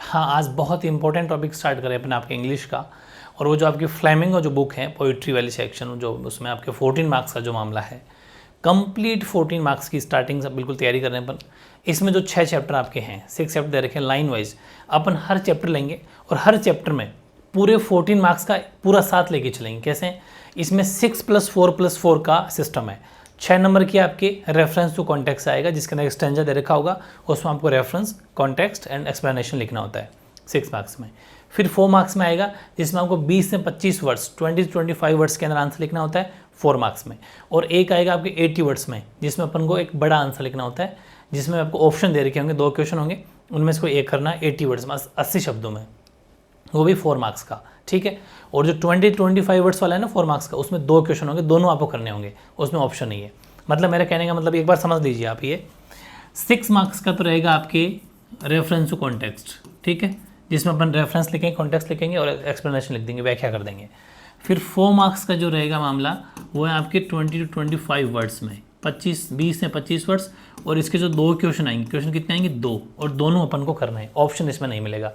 हाँ, आज बहुत ही इंपॉर्टेंट टॉपिक स्टार्ट करें अपने आपके इंग्लिश का। और वो जो आपकी फ्लेमिंगो जो बुक है पोइट्री वाली सेक्शन, जो उसमें आपके 14 मार्क्स का जो मामला है, कंप्लीट 14 मार्क्स की स्टार्टिंग से बिल्कुल तैयारी कर रहे हैं अपन। इसमें जो 6 चैप्टर आपके हैं, 6 चैप्टर दे रखे हैं लाइन वाइज, अपन हर चैप्टर लेंगे और हर चैप्टर में पूरे 14 मार्क्स का पूरा साथ लेके चलेंगे। कैसे? इसमें 6+4+4 का सिस्टम है। 6 नंबर की आपके रेफरेंस टू कॉन्टेक्स्ट आएगा, जिसके अंदर स्टैंजा दे रखा होगा, उसमें आपको रेफरेंस, कॉन्टेक्स्ट एंड एक्सप्लेनेशन लिखना होता है 6 मार्क्स में। फिर 4 मार्क्स में आएगा, जिसमें आपको 20 से 25 वर्ड्स, 20 से 25 वर्ड्स के अंदर आंसर लिखना होता है 4 मार्क्स में। और एक आएगा आपके 80 वर्ड्स में, जिसमें अपन को एक बड़ा आंसर लिखना होता है, जिसमें आपको ऑप्शन दे रखे होंगे, 2 क्वेश्चन होंगे, उनमें से कोई एक करना है 80 वर्ड्स में, 80 शब्दों में, वो भी 4 मार्क्स का। ठीक है। और जो 20-25 वर्ड्स वाला है ना 4 मार्क्स का, उसमें 2 क्वेश्चन होंगे, दोनों आपको करने होंगे, उसमें ऑप्शन नहीं है। मतलब मेरा कहने का मतलब एक बार समझ लीजिए आप, ये 6 मार्क्स का तो रहेगा आपके रेफरेंस टू कॉन्टेक्स्ट, ठीक है, जिसमें अपन रेफरेंस लिखेंगे, कॉन्टेक्स्ट लिखेंगे और एक्सप्लेनेशन लिख देंगे, व्याख्या कर देंगे। फिर 4 मार्क्स का जो रहेगा मामला, वो है आपके 20-25 वर्ड्स में, 20 से 25 वर्ड्स। और इसके जो 2 क्वेश्चन आएंगे, क्वेश्चन कितने आएंगे? 2, और दोनों अपन को करना है, ऑप्शन इसमें नहीं मिलेगा।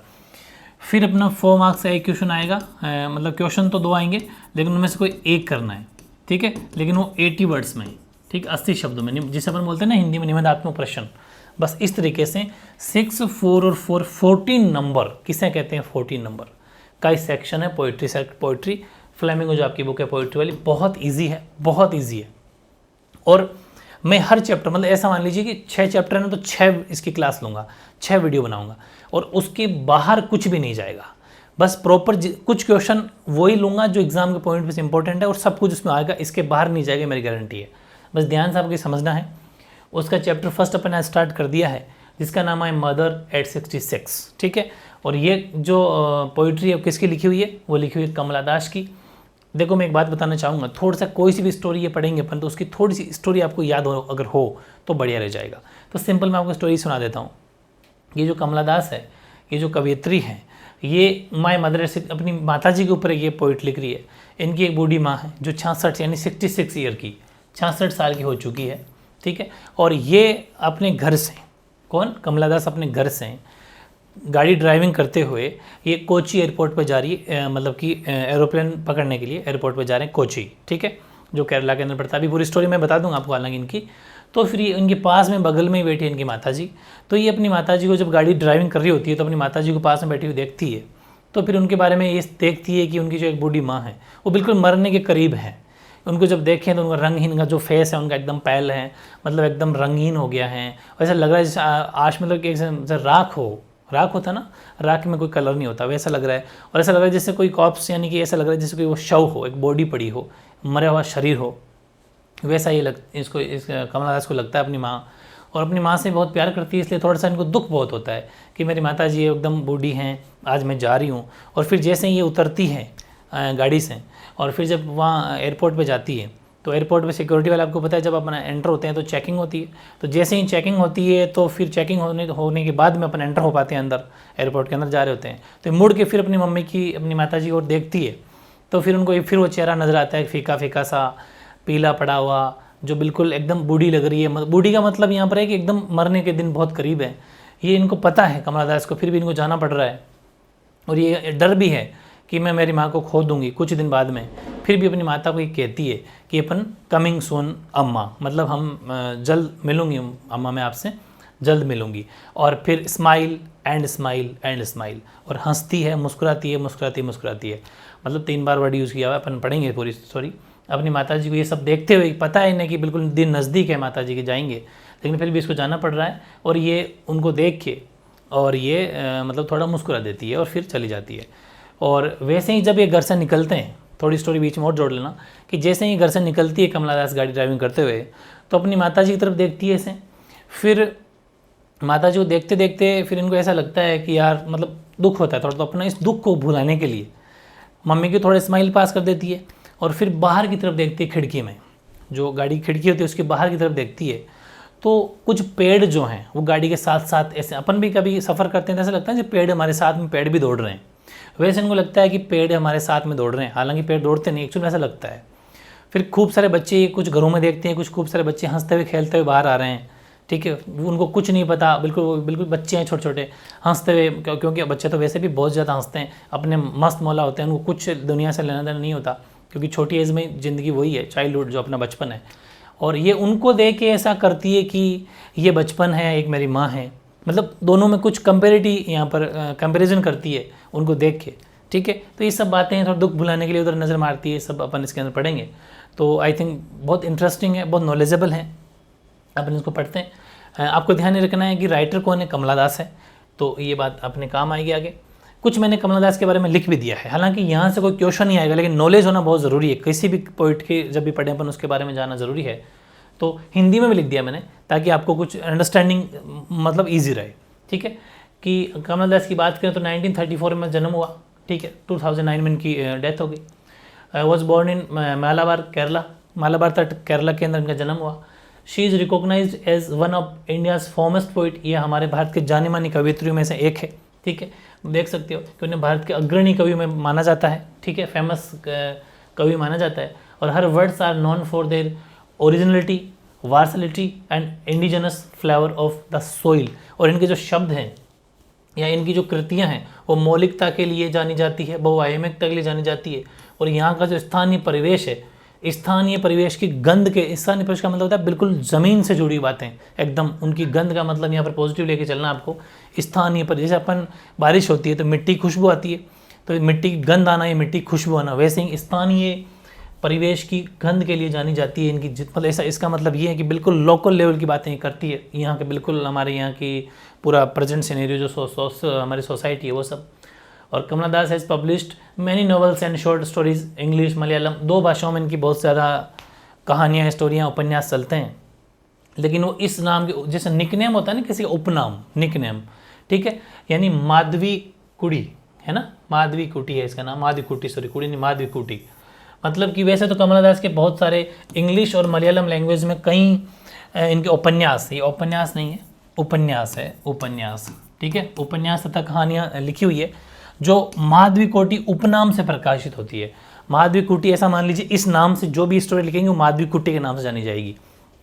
फिर अपना 4 मार्क्स का एक क्वेश्चन आएगा, मतलब क्वेश्चन तो 2 आएंगे, लेकिन उनमें से कोई एक करना है, ठीक है, लेकिन वो 80 वर्ड्स में, ठीक, 80 शब्दों में, जिसे अपन बोलते हैं ना हिंदी में निबंधात्मक प्रश्न। बस इस तरीके से 6, 4 और 4, 14 नंबर, किसे कहते हैं 14 नंबर का इस सेक्शन है पोइट्री। फ्लेमिंगो जो आपकी बुक है पोइट्री वाली, बहुत ईजी है, बहुत ईजी है। और मैं हर चैप्टर, मतलब ऐसा मान लीजिए कि 6 चैप्टर है ना, तो 6 इसकी क्लास लूँगा, 6 वीडियो बनाऊँगा, और उसके बाहर कुछ भी नहीं जाएगा। बस प्रॉपर कुछ क्वेश्चन वही लूँगा जो एग्जाम के पॉइंट पे से इंपॉर्टेंट है, और सब कुछ उसमें आएगा, इसके बाहर नहीं जाएगा, मेरी गारंटी है। बस ध्यान से आपको समझना है। उसका चैप्टर फर्स्ट अपन ने स्टार्ट कर दिया है, जिसका नाम है मदर एट 66, ठीक है। और ये जो पोइट्री है किसकी लिखी हुई है? वो लिखी हुई है कमला दास की। देखो मैं एक बात बताना चाहूँगा, थोड़ा सा कोई सी भी स्टोरी ये पढ़ेंगे अपन, तो उसकी थोड़ी सी स्टोरी आपको याद हो, अगर हो तो बढ़िया रह जाएगा। तो सिंपल मैं आपको स्टोरी सुना देता हूँ। ये जो कमला दास है, ये जो कवियत्री हैं, ये माय मदर से अपनी माता जी के ऊपर ये पोइट लिख रही है। इनकी एक बूढ़ी माँ है जो 66 यानी 66 ईयर की, 66 साल की हो चुकी है, ठीक है। और ये अपने घर से, कौन? कमला दास अपने घर से गाड़ी ड्राइविंग करते हुए ये कोची एयरपोर्ट पर जा रही है, मतलब कि एरोप्लेन पकड़ने के लिए एयरपोर्ट पर जा रहे हैं कोची, ठीक है, जो केरला के अंदर पड़ता है। अभी पूरी स्टोरी मैं बता दूंगा आपको हालांकि इनकी। तो फिर ये इनके पास में बगल में ही बैठी है इनकी माता जी। तो ये अपनी माता जी को जब गाड़ी ड्राइविंग कर रही होती है, तो अपनी माता जी को पास में बैठी हुई देखती है। तो फिर उनके बारे में ये देखती है कि उनकी जो एक बूढ़ी माँ है वो बिल्कुल मरने के करीब है। उनको जब देखें तो उनका रंगहीन का जो फेस है उनका एकदम पैल है, मतलब एकदम रंगीन हो गया है। ऐसा लग रहा है जैसे आश, मतलब कि जैसे राख होता ना, राख में कोई कलर नहीं होता, वैसा लग रहा है। और ऐसा लग रहा है जैसे कोई कॉप्स, यानी कि ऐसा लग रहा है जैसे कोई वो शव हो, एक बॉडी पड़ी हो, मरा हुआ शरीर हो, वैसा ये इस कमला दास को लगता है अपनी माँ। और अपनी माँ से बहुत प्यार करती है, इसलिए थोड़ा सा इनको दुख बहुत होता है कि मेरी माता जी एकदम बूढ़ी हैं, आज मैं जा रही हूँ। और फिर जैसे ही ये उतरती है गाड़ी से, और फिर जब वहाँ एयरपोर्ट पे जाती है, तो एयरपोर्ट पे सिक्योरिटी वाले, आपको पता है जब अपना एंटर होते हैं तो चेकिंग होती है। तो जैसे ही चेकिंग होती है, तो फिर चेकिंग होने के बाद में अपन एंटर हो पाते हैं अंदर, एयरपोर्ट के अंदर जा रहे होते हैं। तो मुड़ के फिर अपनी माता जी को देखती है, तो फिर उनको फिर वो चेहरा नज़र आता है, फीका फीका सा, पीला पड़ा हुआ, जो बिल्कुल एकदम बूढ़ी लग रही है। बूढ़ी का मतलब यहाँ पर है कि एकदम मरने के दिन बहुत करीब है। ये इनको पता है कमला दास को, फिर भी इनको जाना पड़ रहा है। और ये डर भी है कि मैं मेरी माँ को खो दूंगी कुछ दिन बाद में। फिर भी अपनी माता को ये कहती है कि अपन कमिंग सून अम्मा, मतलब हम जल्द मिलूंगी अम्मा, मैं आपसे जल्द मिलूंगी। और फिर smile and smile and smile, और हंसती है, मुस्कुराती है, मुस्कुराती है। मतलब 3 बार वर्ड यूज़ किया हुआ है, अपन पढ़ेंगे पूरी स्टोरी। अपनी माता जी को ये सब देखते हुए, पता है इन्हें कि बिल्कुल दिन नज़दीक है माता जी के जाएंगे, लेकिन फिर भी इसको जाना पड़ रहा है। और ये उनको देख के, और ये मतलब थोड़ा मुस्कुरा देती है और फिर चली जाती है। और वैसे ही जब ये घर से निकलते हैं, थोड़ी स्टोरी बीच में और जोड़ लेना, कि जैसे ही घर से निकलती है कमला दास गाड़ी ड्राइविंग करते हुए, तो अपनी माता जी की तरफ देखती है ऐसे। फिर माता जी को देखते देखते फिर इनको ऐसा लगता है कि यार, मतलब दुख होता है थोड़ा, तो अपना इस दुख को भुलाने के लिए मम्मी की थोड़ा स्माइल पास कर देती है। और फिर बाहर की तरफ देखती है, खिड़की में, जो गाड़ी की खिड़की होती है उसके बाहर की तरफ देखती है, तो कुछ पेड़ जो हैं वो गाड़ी के साथ साथ, ऐसे अपन भी कभी सफ़र करते हैं तो ऐसा लगता है कि पेड़ हमारे साथ में, पेड़ भी दौड़ रहे हैं, वैसे इनको लगता है कि पेड़ हमारे साथ में दौड़ रहे हैं। हालांकि पेड़ दौड़ते नहीं, एक्चुअली ऐसा लगता है। फिर खूब सारे बच्चे कुछ घरों में देखते हैं, कुछ खूब सारे बच्चे हंसते हुए खेलते हुए बाहर आ रहे हैं, ठीक है, उनको कुछ नहीं पता, बिल्कुल बिल्कुल बच्चे हैं छोटे छोटे, हंसते हुए, क्योंकि बच्चे तो वैसे भी बहुत ज़्यादा हंसते हैं, अपने मस्त मौला होते हैं, उनको कुछ दुनिया से लेना देना नहीं होता, क्योंकि छोटी एज में ज़िंदगी वही है, चाइल्डहुड जो अपना बचपन है। और ये उनको देख के ऐसा करती है कि ये बचपन है, एक मेरी माँ है, मतलब दोनों में कुछ कंपेरिटी यहाँ पर कंपेरिजन करती है उनको देख के, ठीक है। तो ये सब बातें थोड़ा दुख भुलाने के लिए उधर नज़र मारती है, सब अपन इसके अंदर पढ़ेंगे। तो आई थिंक बहुत इंटरेस्टिंग है, बहुत नॉलेजेबल है, अपन इसको पढ़ते हैं। आपको ध्यान रखना है कि राइटर कौन है, कमला दास है, तो ये बात अपने काम आएगी आगे। कुछ मैंने कमला दास के बारे में लिख भी दिया है, हालांकि यहाँ से कोई क्वेश्चन नहीं आएगा, लेकिन नॉलेज होना बहुत ज़रूरी है, किसी भी पोइट के जब भी पढ़े अपन उसके बारे में जानना ज़रूरी है। तो हिंदी में भी लिख दिया मैंने, ताकि आपको कुछ अंडरस्टैंडिंग मतलब ईजी रहे, ठीक है। कि कमला दास की बात करें तो 1934 में जन्म हुआ, ठीक है, 2009 में इनकी डेथ हो गई। Was born in Malabar Kerala, Malabar तट केरला के अंदर इनका जन्म हुआ। She is recognised as one of India's foremost poet, ये हमारे भारत के जानी मानी कवित्रियों में से एक है, ठीक है। देख सकते हो कि उन्हें भारत के अग्रणी कवि में माना जाता है, ठीक है, फेमस कवि माना जाता है। और her words are known for their originality, versatility and indigenous flavour of the soil. और इनके जो शब्द हैं या इनकी जो कृतियां हैं वो मौलिकता के लिए जानी जाती है, बहुआयामिकता के लिए जानी जाती है। और यहाँ का जो स्थानीय परिवेश है, स्थानीय परिवेश की गंध के, स्थानीय परिवेश का मतलब होता है बिल्कुल ज़मीन से जुड़ी बातें, एकदम उनकी गंध का मतलब यहाँ पर पॉजिटिव लेके चलना आपको। स्थानीय पर जैसे अपन बारिश होती है तो मिट्टी खुशबू आती है, तो मिट्टी की गंध आना या मिट्टी खुशबू आना, वैसे ही स्थानीय परिवेश की गंध के लिए जानी जाती है इनकी मतलब ऐसा। इसका मतलब ये है कि बिल्कुल लोकल लेवल की बातें करती है, यहाँ के बिल्कुल हमारे यहाँ की पूरा प्रेजेंट सिनेरियो जो हमारी सोसाइटी है वो सब। और Kamala Das has published many novels and short stories, English Malayalam, 2 भाषाओं में इनकी बहुत ज़्यादा कहानियाँ, स्टोरियाँ, उपन्यास चलते हैं। लेकिन वो इस नाम के, जैसे निकनेम होता है ना किसी का उपनाम, निकनेम, ठीक है, यानी माधवी कुटी है ना, माधवी कुटी है इसका नाम, माधवी कुटी, सॉरी कुटी नहीं, माधवी कुटी। मतलब कि वैसे तो कमला दास के बहुत सारे इंग्लिश और मलयालम लैंग्वेज में कई इनके उपन्यास, ये उपन्यास नहीं है, उपन्यास है, उपन्यास, ठीक है, उपन्यास तथा कहानियाँ लिखी हुई है जो माधवी कुटी उपनाम से प्रकाशित होती है। माधवी कुटी ऐसा मान लीजिए, इस नाम से जो भी स्टोरी लिखेंगे वो माधवी कुटी के नाम से जानी जाएगी।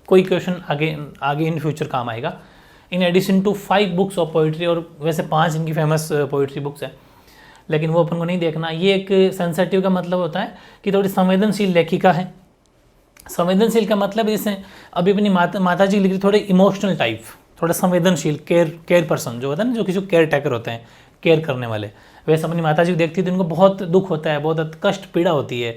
कोई क्वेश्चन आगे इन फ्यूचर काम आएगा। In addition to 5 books of poetry, और वैसे 5 इनकी फेमस पोइट्री बुक्स हैं, लेकिन वो अपन को नहीं देखना। ये एक सेंसिटिव का मतलब होता है कि थोड़ी संवेदनशील लेखिका है। संवेदनशील का मतलब जैसे अभी अपनी माता जी लिख रही, थोड़े इमोशनल टाइप, थोड़ा संवेदनशील, केयर पर्सन जो होता है ना, जो किसी को केयर टेकर होते हैं, केयर करने वाले, वैसे अपनी माता जी को देखती है तो इनको बहुत दुख होता है, बहुत कष्ट पीड़ा होती है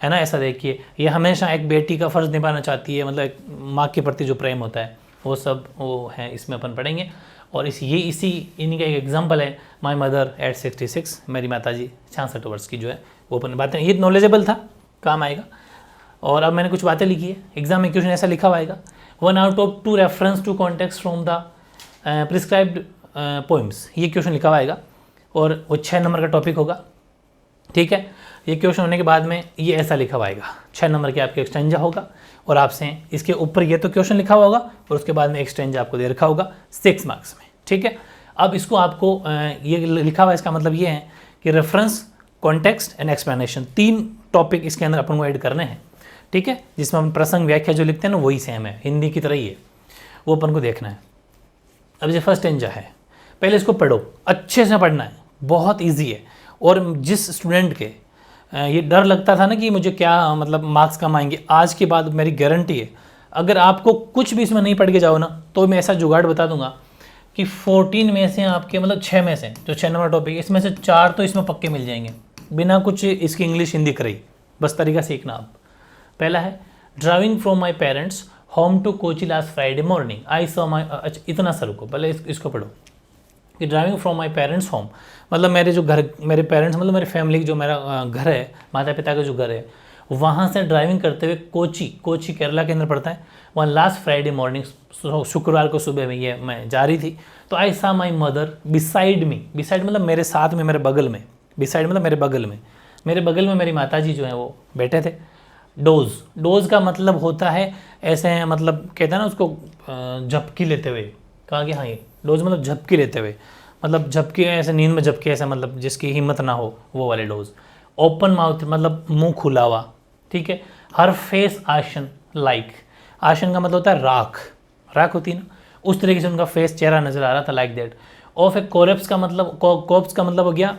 ना। ऐसा देखिए, ये हमेशा एक बेटी का फ़र्ज़ निभाना चाहती है, मतलब एक माँ के प्रति जो प्रेम होता है वो सब वो है, इसमें अपन पढ़ेंगे। और इसी इन्हीं का एक एग्जाम्पल है, माई मदर एट 66, मेरी माता जी 66 वर्ष की जो है, वो अपन बातें, ये नॉलेजेबल था, काम आएगा। और अब मैंने कुछ बातें लिखी है, एग्जाम में क्वेश्चन ऐसा लिखा हुआ आएगा, 1 out of 2 reference to context from the prescribed poems, ये क्वेश्चन लिखा हुआ आएगा और वो 6 नंबर का टॉपिक होगा, ठीक है। ये क्वेश्चन होने के बाद में ये ऐसा लिखा हुआ आएगा, 6 नंबर के आपके एक्सटेंजा होगा, और आपसे इसके ऊपर ये तो क्वेश्चन लिखा हुआ होगा और उसके बाद में एक्सटेंजा आपको दे रखा होगा 6 मार्क्स में, ठीक है। अब इसको आपको ये लिखा हुआ है, इसका मतलब ये है कि reference, context and explanation, 3 topic इसके अंदर अपन को ऐड करने हैं, ठीक है। जिसमें हम प्रसंग व्याख्या जो लिखते हैं ना वही सेम है, हिंदी की तरह ही है, वो अपन को देखना है। अब जो फर्स्ट स्टेंजा है, पहले इसको पढ़ो, अच्छे से पढ़ना है, बहुत ईजी है। और जिस स्टूडेंट के ये डर लगता था ना कि मुझे क्या मतलब मार्क्स कम आएंगे, आज के बाद मेरी गारंटी है, अगर आपको कुछ भी इसमें नहीं पढ़ के जाओ ना, तो मैं ऐसा जुगाड़ बता दूंगा कि 14 में से आपके मतलब 6 में से जो 6 नंबर टॉपिक है, इसमें से 4 तो इसमें पक्के मिल जाएंगे, बिना कुछ इसकी इंग्लिश हिंदी करे, बस तरीका सीखना आप। पहला है driving from my parents home to Kochi last Friday morning, I saw my, अच्छा इतना सा रुको, पहले इसको पढ़ो कि driving from my parents home, मतलब मेरे जो घर, मेरे पेरेंट्स मतलब मेरे फैमिली जो मेरा घर है, माता पिता का जो घर है, वहाँ से ड्राइविंग करते हुए कोची केरला के अंदर पड़ता है, वहाँ लास्ट फ्राइडे मॉर्निंग, शुक्रवार को सुबह में ये मैं जा रही थी, तो आई सा my mother beside me, beside मतलब मेरे साथ में, मेरे बगल में, बिसाइड मतलब मेरे बगल में मेरी माता जी जो है वो बैठे थे। डोज का मतलब होता है ऐसे, मतलब कहते हैं ना उसको झपकी लेते हुए, कहा कि हाँ ये डोज मतलब झपकी लेते हुए, मतलब झपकी ऐसे नींद में झपकी ऐसे, मतलब जिसकी हिम्मत ना हो वो वाले डोज। ओपन माउथ मतलब मुंह खुला हुआ, ठीक है। हर फेस आशन लाइक, आशन का मतलब होता है राख होती है ना, उस तरीके से उनका फेस, चेहरा नजर आ रहा था, लाइक दैट। ऑफ ए कोरेप्स का मतलब, कॉप्स का मतलब हो गया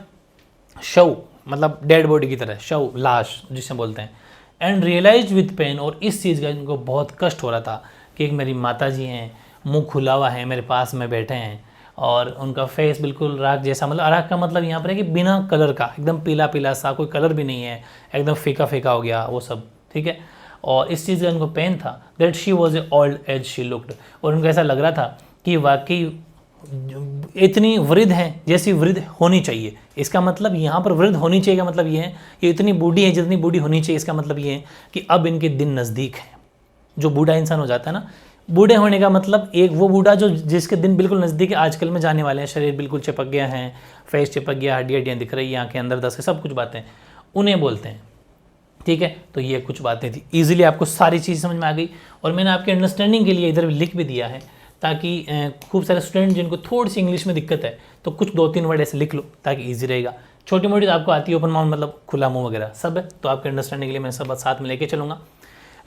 शव, मतलब डेड बॉडी की तरह, शव, लाश जिसे बोलते हैं। एंड रियलाइज विथ पेन, और इस चीज़ का इनको बहुत कष्ट हो रहा था कि एक मेरी माता जी हैं, मुंह खुला हुआ है, मेरे पास में बैठे हैं और उनका फेस बिल्कुल राख जैसा, मतलब राख का मतलब यहाँ पर है कि बिना कलर का, एकदम पीला पीला सा, कोई कलर भी नहीं है, एकदम फीका फीका हो गया वो सब, ठीक है। और इस चीज़ का उनको पेन था, that she was a old as she looked, और उनको ऐसा लग रहा था कि वाकई इतनी वृद्ध है जैसी वृद्ध होनी चाहिए। इसका मतलब यहाँ पर वृद्ध होनी चाहिए का मतलब ये है कि इतनी बूढ़ी है जितनी बूढ़ी होनी चाहिए। इसका मतलब ये है कि अब इनके दिन नज़दीक हैं। जो बूढ़ा इंसान हो जाता है ना, बूढ़े होने का मतलब एक वो बूढ़ा जो जिसके दिन बिल्कुल नज़दीक है, आजकल में जाने वाले हैं, शरीर बिल्कुल चिपक गया है, फेस चिपक गया, हड्डियाँ दिख रही है, आँखें अंदर दस है, सब कुछ बातें उन्हें बोलते हैं, ठीक है। तो ये कुछ बातें थी, ईजिली आपको सारी चीज़ समझ में आ गई। और मैंने आपके अंडरस्टैंडिंग के लिए इधर लिख भी दिया है, ताकि खूब सारे स्टूडेंट जिनको थोड़ी सी इंग्लिश में दिक्कत है तो कुछ 2-3 वर्ड ऐसे लिख लो ताकि ईजी रहेगा। छोटी मोटी तो आपको आती है, ओपन माउंट मतलब खुला मुंह वगैरह सब है, तो आपके अंडरस्टैंडिंग के लिए मैं सब साथ में लेके चलूँगा।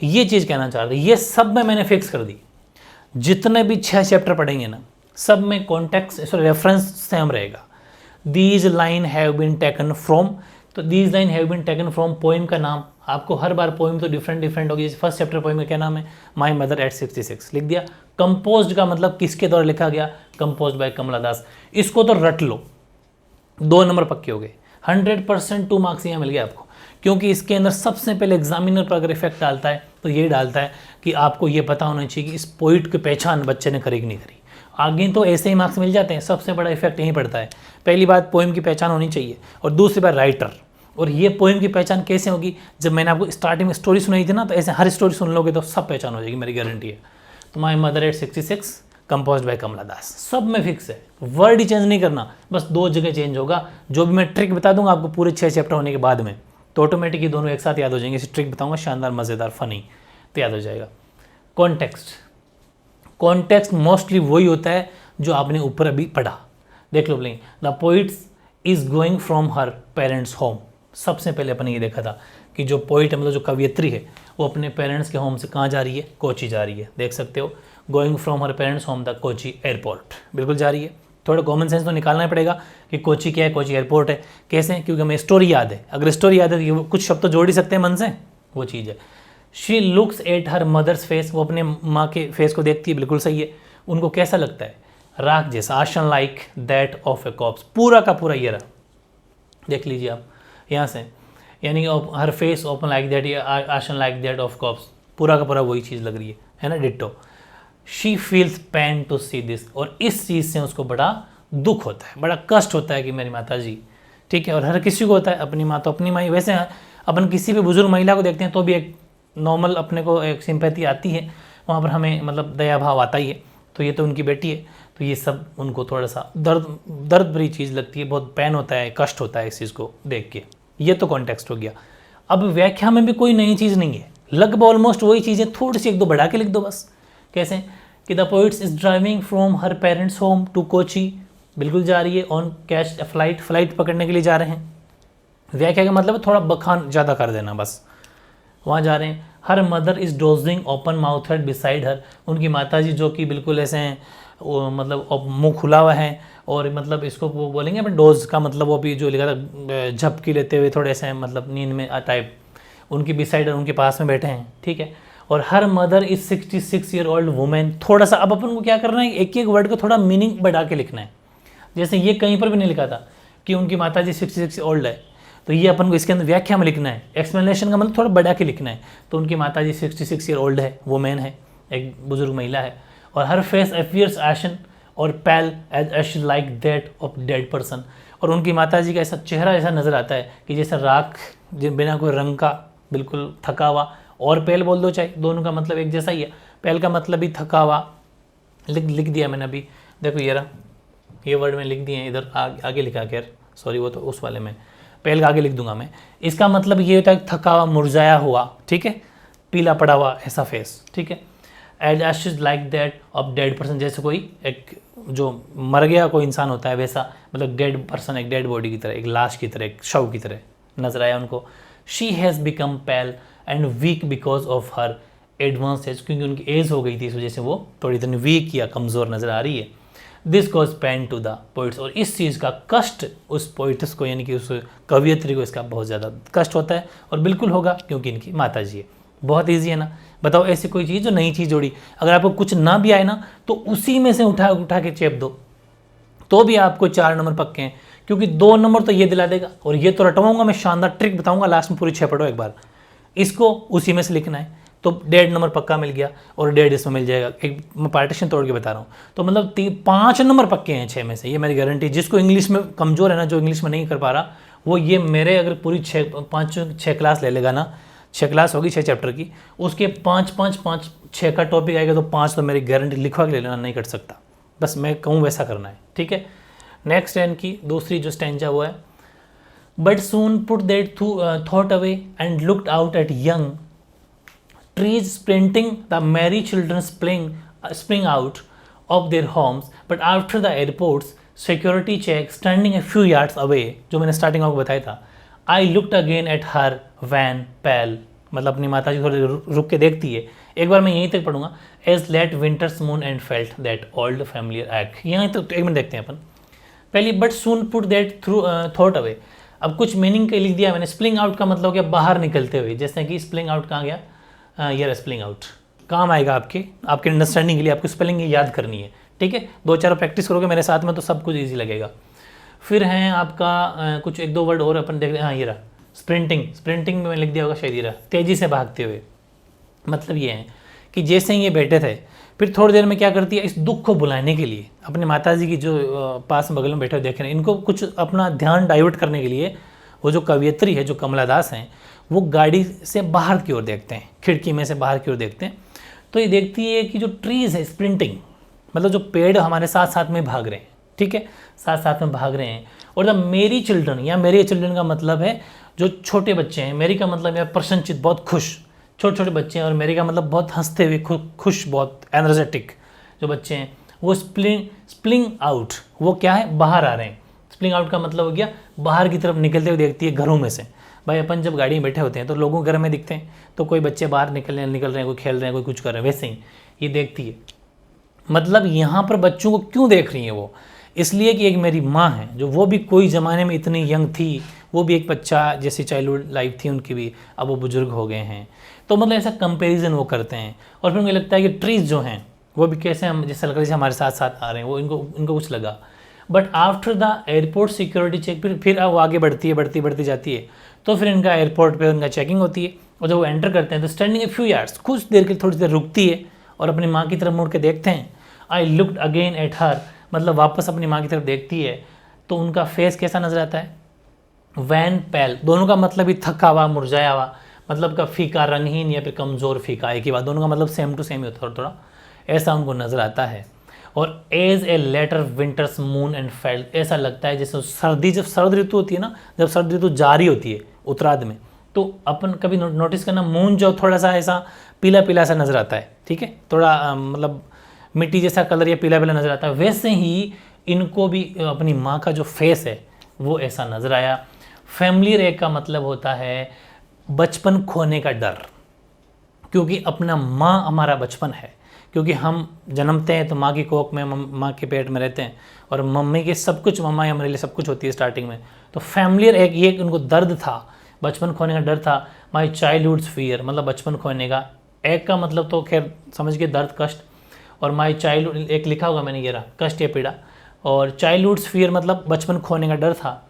ये चीज़ कहना चाह रही, ये सब में मैंने फिक्स कर दी। जितने भी 6 चैप्टर पढ़ेंगे ना, सब में कॉन्टेक्स्ट रेफरेंस सेम रहेगा। These line have been taken from, तो these line have been taken from poem का नाम आपको हर बार पोइम तो डिफरेंट होगी। जैसे फर्स्ट चैप्टर पोइम का क्या नाम है, माई मदर एट 66, लिख दिया। कंपोज्ड का मतलब किसके द्वारा लिखा गया, कंपोज्ड बाय कमला दास। इसको तो रट लो, 2 नंबर पक्के हो गए, 100% 2 मार्क्स यहाँ मिल गया आपको, क्योंकि इसके अंदर सबसे पहले एग्जामिनर पर अगर इफेक्ट डालता है तो ये डालता है कि आपको ये पता होना चाहिए कि इस पोइट की पहचान बच्चे ने करी कि नहीं करी। आगे तो ऐसे ही मार्क्स मिल जाते हैं, सबसे बड़ा इफेक्ट यहीं पड़ता है। पहली बात पोइम की पहचान होनी चाहिए, और दूसरी बात राइटर। और ये पोइम की पहचान कैसे होगी, जब मैंने आपको स्टार्टिंग में स्टोरी सुनाई थी ना, तो ऐसे हर स्टोरी सुन लोगे तो सब पहचान हो जाएगी, मेरी गारंटी है। तो my mother at 66 composed by Kamala Das, सब में फिक्स है, वर्ड ही चेंज नहीं करना, बस 2 जगह चेंज होगा। जो भी मैं ट्रिक बता दूंगा आपको पूरे 6 चैप्टर होने के बाद में, तो ऑटोमेटिक ये दोनों एक साथ याद हो जाएंगे। इसी ट्रिक बताऊंगा, शानदार, मज़ेदार, फनी, तो याद हो जाएगा। कॉन्टेक्स्ट मोस्टली वही होता है जो आपने ऊपर अभी पढ़ा, देख लो। Please, the poets is going from her parents home. सबसे पहले अपन ये देखा था कि जो पोइट है, मतलब जो कवियत्री है, वो अपने पेरेंट्स के होम से कहाँ जा रही है, कोची जा रही है, देख सकते हो। Going from her parents home the Kochi airport, बिल्कुल जा रही है। थोड़ा कॉमन सेंस तो निकालना ही पड़ेगा कि कोची क्या है, कोची एयरपोर्ट है। कैसे, क्योंकि हमें स्टोरी याद है, अगर स्टोरी याद है तो कुछ शब्द तो जोड़ ही सकते हैं मन से, वो चीज़ है। She looks at her mother's face, वो अपने माँ के फेस को देखती है, बिल्कुल सही है। उनको कैसा लगता है, राख जैसा, ashen like that of a corpse, पूरा का पूरा ये रहा, देख लीजिए आप यहाँ से, यानी her face open like that, ashen like that of corpse, पूरा का पूरा वही चीज़ लग रही है ना, ditto. She feels pain to see this, और इस चीज़ से उसको बड़ा दुख होता है, बड़ा कष्ट होता है कि मेरी माता जी, ठीक है। और हर किसी को होता है, अपनी माँ तो अपनी माँ। वैसे अपन किसी भी बुजुर्ग महिला को देखते हैं तो भी एक नॉर्मल अपने को एक सिंपैथी आती है, वहाँ पर हमें मतलब दया भाव आता ही है। तो ये तो उनकी बेटी है, तो ये सब उनको थोड़ा सा दर्द भरी चीज़ लगती है, बहुत पेन होता है, कष्ट होता है इस चीज़ को देख के। ये तो कॉन्टेक्स्ट हो गया। अब व्याख्या में भी कोई नई चीज़ नहीं है, लगभग ऑलमोस्ट वही चीज़ें, थोड़ी सी 1-2 बढ़ा के लिख दो बस। कैसे कि the poets is driving from her parents home to Kochi, बिल्कुल जा रही है। On catch a flight, flight पकड़ने के लिए जा रहे हैं। व्याख्या का मतलब थोड़ा बखान ज़्यादा कर देना बस, वहाँ जा रहे हैं। Her mother is dosing open mouthed beside her, उनकी माताजी जो कि बिल्कुल ऐसे हैं, मतलब मुंह खुला हुआ है, और मतलब इसको वो बोलेंगे अपन डोज का मतलब, वो भी जो लिखा था झपकी लेते हुए थोड़े से मतलब नींद में टाइप, उनकी बिसाइड उनके पास में बैठे हैं, ठीक है। और हर mother is 66 year old women, थोड़ा सा अब अपन को क्या करना है, एक एक वर्ड को थोड़ा मीनिंग बढ़ा के लिखना है। जैसे ये कहीं पर भी नहीं लिखा था कि उनकी माताजी 66 ओल्ड है, तो ये अपन को इसके अंदर व्याख्या में लिखना है, एक्सप्लेनेशन का मतलब थोड़ा बढ़ा के लिखना है। तो उनकी माताजी 66 ईयर ओल्ड है, वुमेन है, एक बुजुर्ग महिला है। और हर फेस अपीयर्स एशन और pale as ash like that of dead person, और उनकी माताजी का ऐसा चेहरा ऐसा नज़र आता है कि जैसा राख बिना कोई रंग का, बिल्कुल थका हुआ। और पैल बोल दो चाहे, दोनों का मतलब एक जैसा ही है। पैल का मतलब भी थका हुआ, लिख दिया मैंने अभी, देखो ये रहा, ये वर्ड में लिख दिए हैं, इधर आगे लिखा कर, सॉरी वो तो उस वाले में, पैल का आगे लिख दूंगा मैं। इसका मतलब ये होता है थका हुआ, मुरझाया हुआ, ठीक है, पीला पड़ा हुआ ऐसा फेस, ठीक है। As ashes like that of dead person, जैसे कोई एक जो मर गया कोई इंसान होता है वैसा, मतलब डेड पर्सन, एक डेड बॉडी की तरह, एक लाश की तरह, एक शव की तरह नजर आया उनको। She has become pale and weak because of her advanced age, क्योंकि उनकी एज हो गई थी, इस वजह से वो थोड़ी इतनी वीक या कमज़ोर नज़र आ रही है। This cause pain to the poets, और इस चीज़ का कष्ट उस पोइट्स को यानी कि उस कवियत्री को इसका बहुत ज़्यादा कष्ट होता है, और बिल्कुल होगा क्योंकि इनकी माता जी है। बहुत ईजी है ना। बताओ ऐसी कोई चीज़ जो नई चीज़ जोड़ी, अगर आपको कुछ ना भी आए ना तो उसी में से उठा के चेप दो, तो भी आपको 4 नंबर पक्के हैं, क्योंकि 2 नंबर तो ये दिला देगा, और ये तो रटवाऊंगा मैं, शानदार ट्रिक बताऊंगा लास्ट में, पूरी 6 पढ़ो एक बार, इसको उसी में से लिखना है, तो 1.5 नंबर पक्का मिल गया, और 1.5 इसमें मिल जाएगा। एक मैं पार्टीशन तोड़ के बता रहा हूँ, तो मतलब 5 नंबर पक्के हैं 6 में से, ये मेरी गारंटी। जिसको इंग्लिश में कमज़ोर है ना, जो इंग्लिश में नहीं कर पा रहा, वो ये मेरे अगर पूरी 6 क्लास ले लेगा ना, 6 क्लास होगी 6 चैप्टर की, उसके 5 का टॉपिक आएगा, तो 5 तो मेरी गारंटी लिखवा के ले लेना, नहीं कट सकता, बस मैं कहूँ वैसा करना है, ठीक है। नेक्स्ट है इनकी दूसरी जो स्टैंजा वो है, but soon put that thought away and looked out at young trees sprinting, the merry children spring out of their homes, but after the airport's security check standing a few yards away, जो मैंने starting में आपको बताया था, I looked again at her wan pale, मतलब अपनी माता जी थोड़ी रुक के देखती है। एक बार मैं यहीं तक पढ़ूंगा, as late winter's moon and felt that old familiar ache, यहाँ तक तो एक मिनट देखते हैं अपन। पहले but soon put that thought away, अब कुछ मीनिंग के लिख दिया मैंने। स्प्लिंग आउट का मतलब हो गया बाहर निकलते हुए, जैसे कि स्प्लिंग आउट कहाँ गया, ये स्पेलिंग आउट काम आएगा आपके अंडरस्टैंडिंग के लिए, आपको स्पेलिंग याद करनी है, ठीक है। 2-4 प्रैक्टिस करोगे मेरे साथ में तो सब कुछ इजी लगेगा। फिर है आपका कुछ 1-2 वर्ड और अपन देख रहे हैं। हाँ ये रहा स्प्रिंटिंग में लिख दिया होगा शायद, ये रहा तेज़ी से भागते हुए। मतलब ये है कि जैसे ही ये बैठे थे, फिर थोड़ी देर में क्या करती है, इस दुख को बुलाने के लिए अपने माता जी की जो पास बगल में बैठे हुए देख रहे हैं, इनको कुछ अपना ध्यान डाइवर्ट करने के लिए वो जो कवियत्री है, जो कमला दास हैं, वो गाड़ी से बाहर की ओर देखते हैं, खिड़की में से बाहर की ओर देखते हैं, तो ये देखती है कि जो ट्रीज़ है स्प्रिंटिंग, मतलब जो पेड़ हमारे साथ साथ में भाग रहे हैं, ठीक है, साथ साथ में भाग रहे हैं। और द मेरी चिल्ड्रन, या मेरे चिल्ड्रन का मतलब है जो छोटे बच्चे हैं, मेरी का मतलब है प्रसन्नचित, बहुत खुश छोटे छोटे बच्चे हैं, और मेरी का मतलब बहुत हंसते हुए खुश, बहुत एनर्जेटिक जो बच्चे हैं, वो स्प्लिंग आउट, वो क्या है, बाहर आ रहे हैं। स्प्लिंग आउट का मतलब हो गया बाहर की तरफ निकलते हुए देखती है घरों में से। भाई अपन जब गाड़ी में बैठे होते हैं तो लोगों घर में दिखते हैं, तो कोई बच्चे बाहर निकल रहे हैं, कोई खेल रहे हैं, कोई कुछ कर रहे हैं, वैसे ही ये देखती है। मतलब यहाँ पर बच्चों को क्यों देख रही है वो, इसलिए कि एक मेरी माँ है, जो वो भी कोई ज़माने में इतनी यंग थी, वो भी एक बच्चा जैसी चाइल्डहुड लाइफ थी उनकी भी, अब वो बुजुर्ग हो गए हैं, तो मतलब ऐसा कंपैरिजन वो करते हैं। और फिर मुझे लगता है कि ट्रीज़ जो हैं वो भी कैसे हम जैसे लकड़ी से हमारे साथ साथ आ रहे हैं, वो इनको कुछ लगा। But after the airport security check, फिर वो आगे बढ़ती जाती है, तो फिर इनका एयरपोर्ट पे उनका चेकिंग होती है, और जब वो एंटर करते हैं तो स्टैंडिंग ए फ्यू यार्ड्स, कुछ देर के लिए थोड़ी देर रुकती है और अपनी माँ की तरफ मुड़ के देखते हैं। I looked again at her, मतलब वापस अपनी माँ की तरफ देखती है, तो उनका फेस कैसा नजर आता है, वैन पैल, दोनों का मतलब ही थका हुआ, मुरझाया हुआ, मतलब का फीका, रंगहीन या फिर कमज़ोर फीका, एक ही बात, दोनों का मतलब सेम टू सेम ही होता है, थोड़ा ऐसा उनको नज़र आता है। और as a later winter's moon and fail, ऐसा लगता है जैसे सर्दी, जब शरद ऋतु होती है ना, जब शरद ऋतु जारी होती है उत्तरार्ध में, तो अपन कभी नोटिस करना, मून जो थोड़ा सा ऐसा पीला पीला सा नज़र आता है, ठीक है, थोड़ा मतलब मिट्टी जैसा कलर या पीला पीला नज़र आता है, वैसे ही इनको भी अपनी माँ का जो फेस है वो ऐसा नज़र आया। फैमिली रे का मतलब होता है बचपन खोने का डर, क्योंकि अपना माँ हमारा बचपन है, क्योंकि हम जन्मते हैं तो माँ की कोख में, माँ के पेट में रहते हैं, और मम्मी के सब कुछ, मम्मा हमारे लिए सब कुछ होती है स्टार्टिंग में। तो फैमिलियर एक ये उनको दर्द था, बचपन खोने का डर था। माई चाइल्डहुड्स फियर, मतलब बचपन खोने का, एक का मतलब तो खैर समझ के दर्द, कष्ट, और माई चाइल्डहुड एक लिखा होगा मैंने, ये रहा कष्ट या पीड़ा, और चाइल्डहुड्स फियर मतलब बचपन खोने का डर था।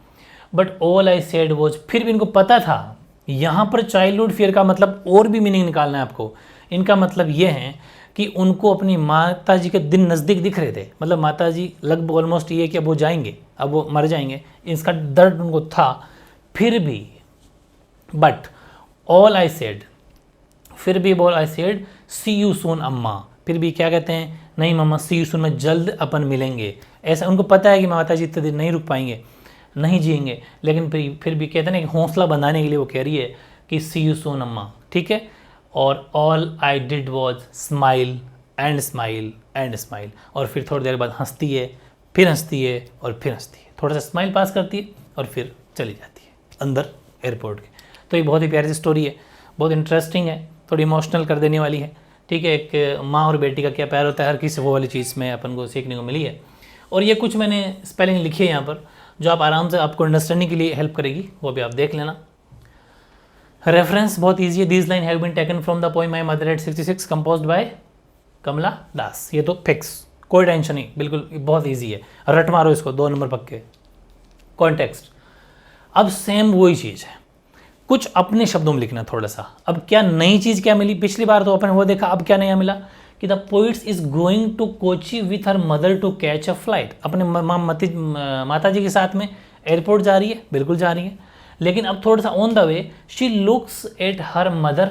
But all I said was, फिर भी इनको पता था, यहाँ पर चाइल्डहुड फियर का मतलब और भी मीनिंग निकालना है आपको। इनका मतलब ये है कि उनको अपनी माता जी के दिन नज़दीक दिख रहे थे, मतलब माता जी लगभग ऑलमोस्ट ये कि अब वो जाएंगे, अब वो मर जाएंगे, इसका दर्द उनको था। फिर भी बट ऑल आई सेड, फिर भी all I said see you soon amma, फिर भी क्या कहते हैं, नहीं मम्मा सी यू सून में जल्द अपन मिलेंगे। ऐसा उनको पता है कि माता जी इतने दिन नहीं रुक पाएंगे, नहीं जिएंगे, लेकिन फिर भी कहते हैं ना कि हौसला बंधाने के लिए वो कह रही है कि सी यू सून अम्मा, ठीक है। और all I did was smile and smile and smile, और फिर थोड़ी देर बाद हंसती है, फिर हंसती है और फिर हंसती है, थोड़ा सा स्माइल पास करती है और फिर चली जाती है अंदर एयरपोर्ट के। तो ये बहुत ही प्यारी सी स्टोरी है, बहुत इंटरेस्टिंग है, थोड़ी इमोशनल कर देने वाली है। ठीक है, एक माँ और बेटी का क्या प्यार होता है, हर किसी वो वाली चीज़ में अपन को सीखने को मिली है। और ये कुछ मैंने स्पेलिंग लिखी है यहाँ पर जो आप आराम से आपको अंडरस्टैंडिंग के लिए हेल्प करेगी, वो भी आप देख लेना। रेफरेंस बहुत ईजी है, these line have been taken from the poem my mother at 66 composed by Kamala Das. ये तो फिक्स, कोई टेंशन नहीं, बिल्कुल बहुत ईजी है, रट मारो इसको, 2 नंबर पक्के। कॉन्टेक्स्ट, अब सेम वही चीज़ है, कुछ अपने शब्दों में लिखना थोड़ा सा। अब क्या नई चीज़ क्या मिली, पिछली बार तो अपन वो देखा, अब क्या नया मिला कि the poets is going to Kochi with her mother to catch a flight. अपने माता जी के साथ में एयरपोर्ट जा रही है, बिल्कुल जा रही है, लेकिन अब थोड़ा सा on the way she looks at her mother,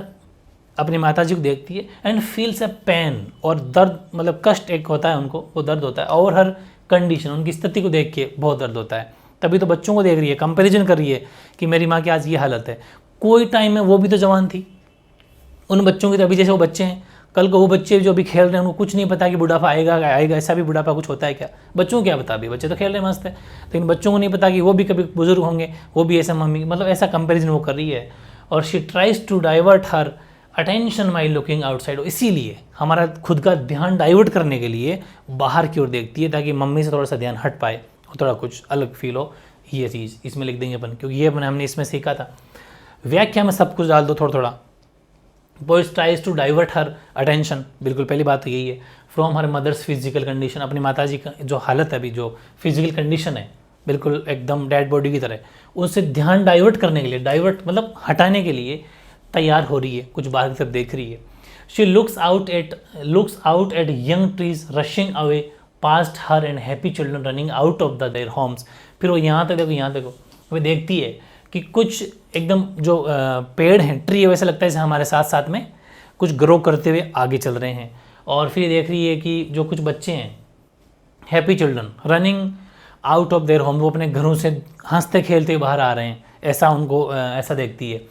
अपनी माता जी को देखती है, एंड फील्स अ पेन, और दर्द, मतलब कष्ट एक होता है उनको, वो दर्द होता है, और हर कंडीशन, उनकी स्थिति को देख के बहुत दर्द होता है। तभी तो बच्चों को देख रही है, कंपैरिजन कर रही है कि मेरी माँ की आज ये हालत है। कोई टाइम में वो भी तो जवान थी, उन बच्चों की तो अभी जैसे वो बच्चे हैं, कल को वो बच्चे जो अभी खेल रहे हैं उनको कुछ नहीं पता कि बुढ़ापा आएगा आएगा, ऐसा भी बुढ़ापा कुछ होता है क्या, बच्चों को क्या पता, अभी बच्चे तो खेल रहे हैं मस्त है, लेकिन बच्चों को नहीं पता कि वो भी कभी बुजुर्ग होंगे, वो भी ऐसा मम्मी, मतलब ऐसा कंपेरिजन वो कर रही है। और she tries to divert her attention my looking outside, इसीलिए हमारा खुद का ध्यान डाइवर्ट करने के लिए बाहर की ओर देखती है, ताकि मम्मी से थोड़ा सा ध्यान हट पाए और थोड़ा कुछ अलग फील हो। ये चीज़ इसमें लिख देंगे अपन, क्योंकि ये हमने इसमें सीखा था। व्याख्या में सब कुछ डाल दो थोड़ा थोड़ा। Poets tries to divert her attention, बिल्कुल पहली बात तो यही है, from her mother's physical condition, अपनी माता जी का जो हालत है अभी, जो फिजिकल कंडीशन है बिल्कुल एकदम डेड बॉडी की तरह, उससे ध्यान डाइवर्ट करने के लिए, डाइवर्ट मतलब हटाने के लिए तैयार हो रही है, कुछ बाहर की तरफ देख रही है। She looks out at young trees rushing away past her and happy children running out of the their homes. फिर वो यहाँ तक देखो, यहाँ देखो, वो देखती है कि कुछ एकदम जो पेड़ हैं, ट्री है, वैसे लगता है जैसे हमारे साथ साथ में कुछ ग्रो करते हुए आगे चल रहे हैं। और फिर देख रही है कि जो कुछ बच्चे हैं, happy children running out of their home, वो अपने घरों से हंसते खेलते बाहर आ रहे हैं, ऐसा उनको ऐसा देखती है।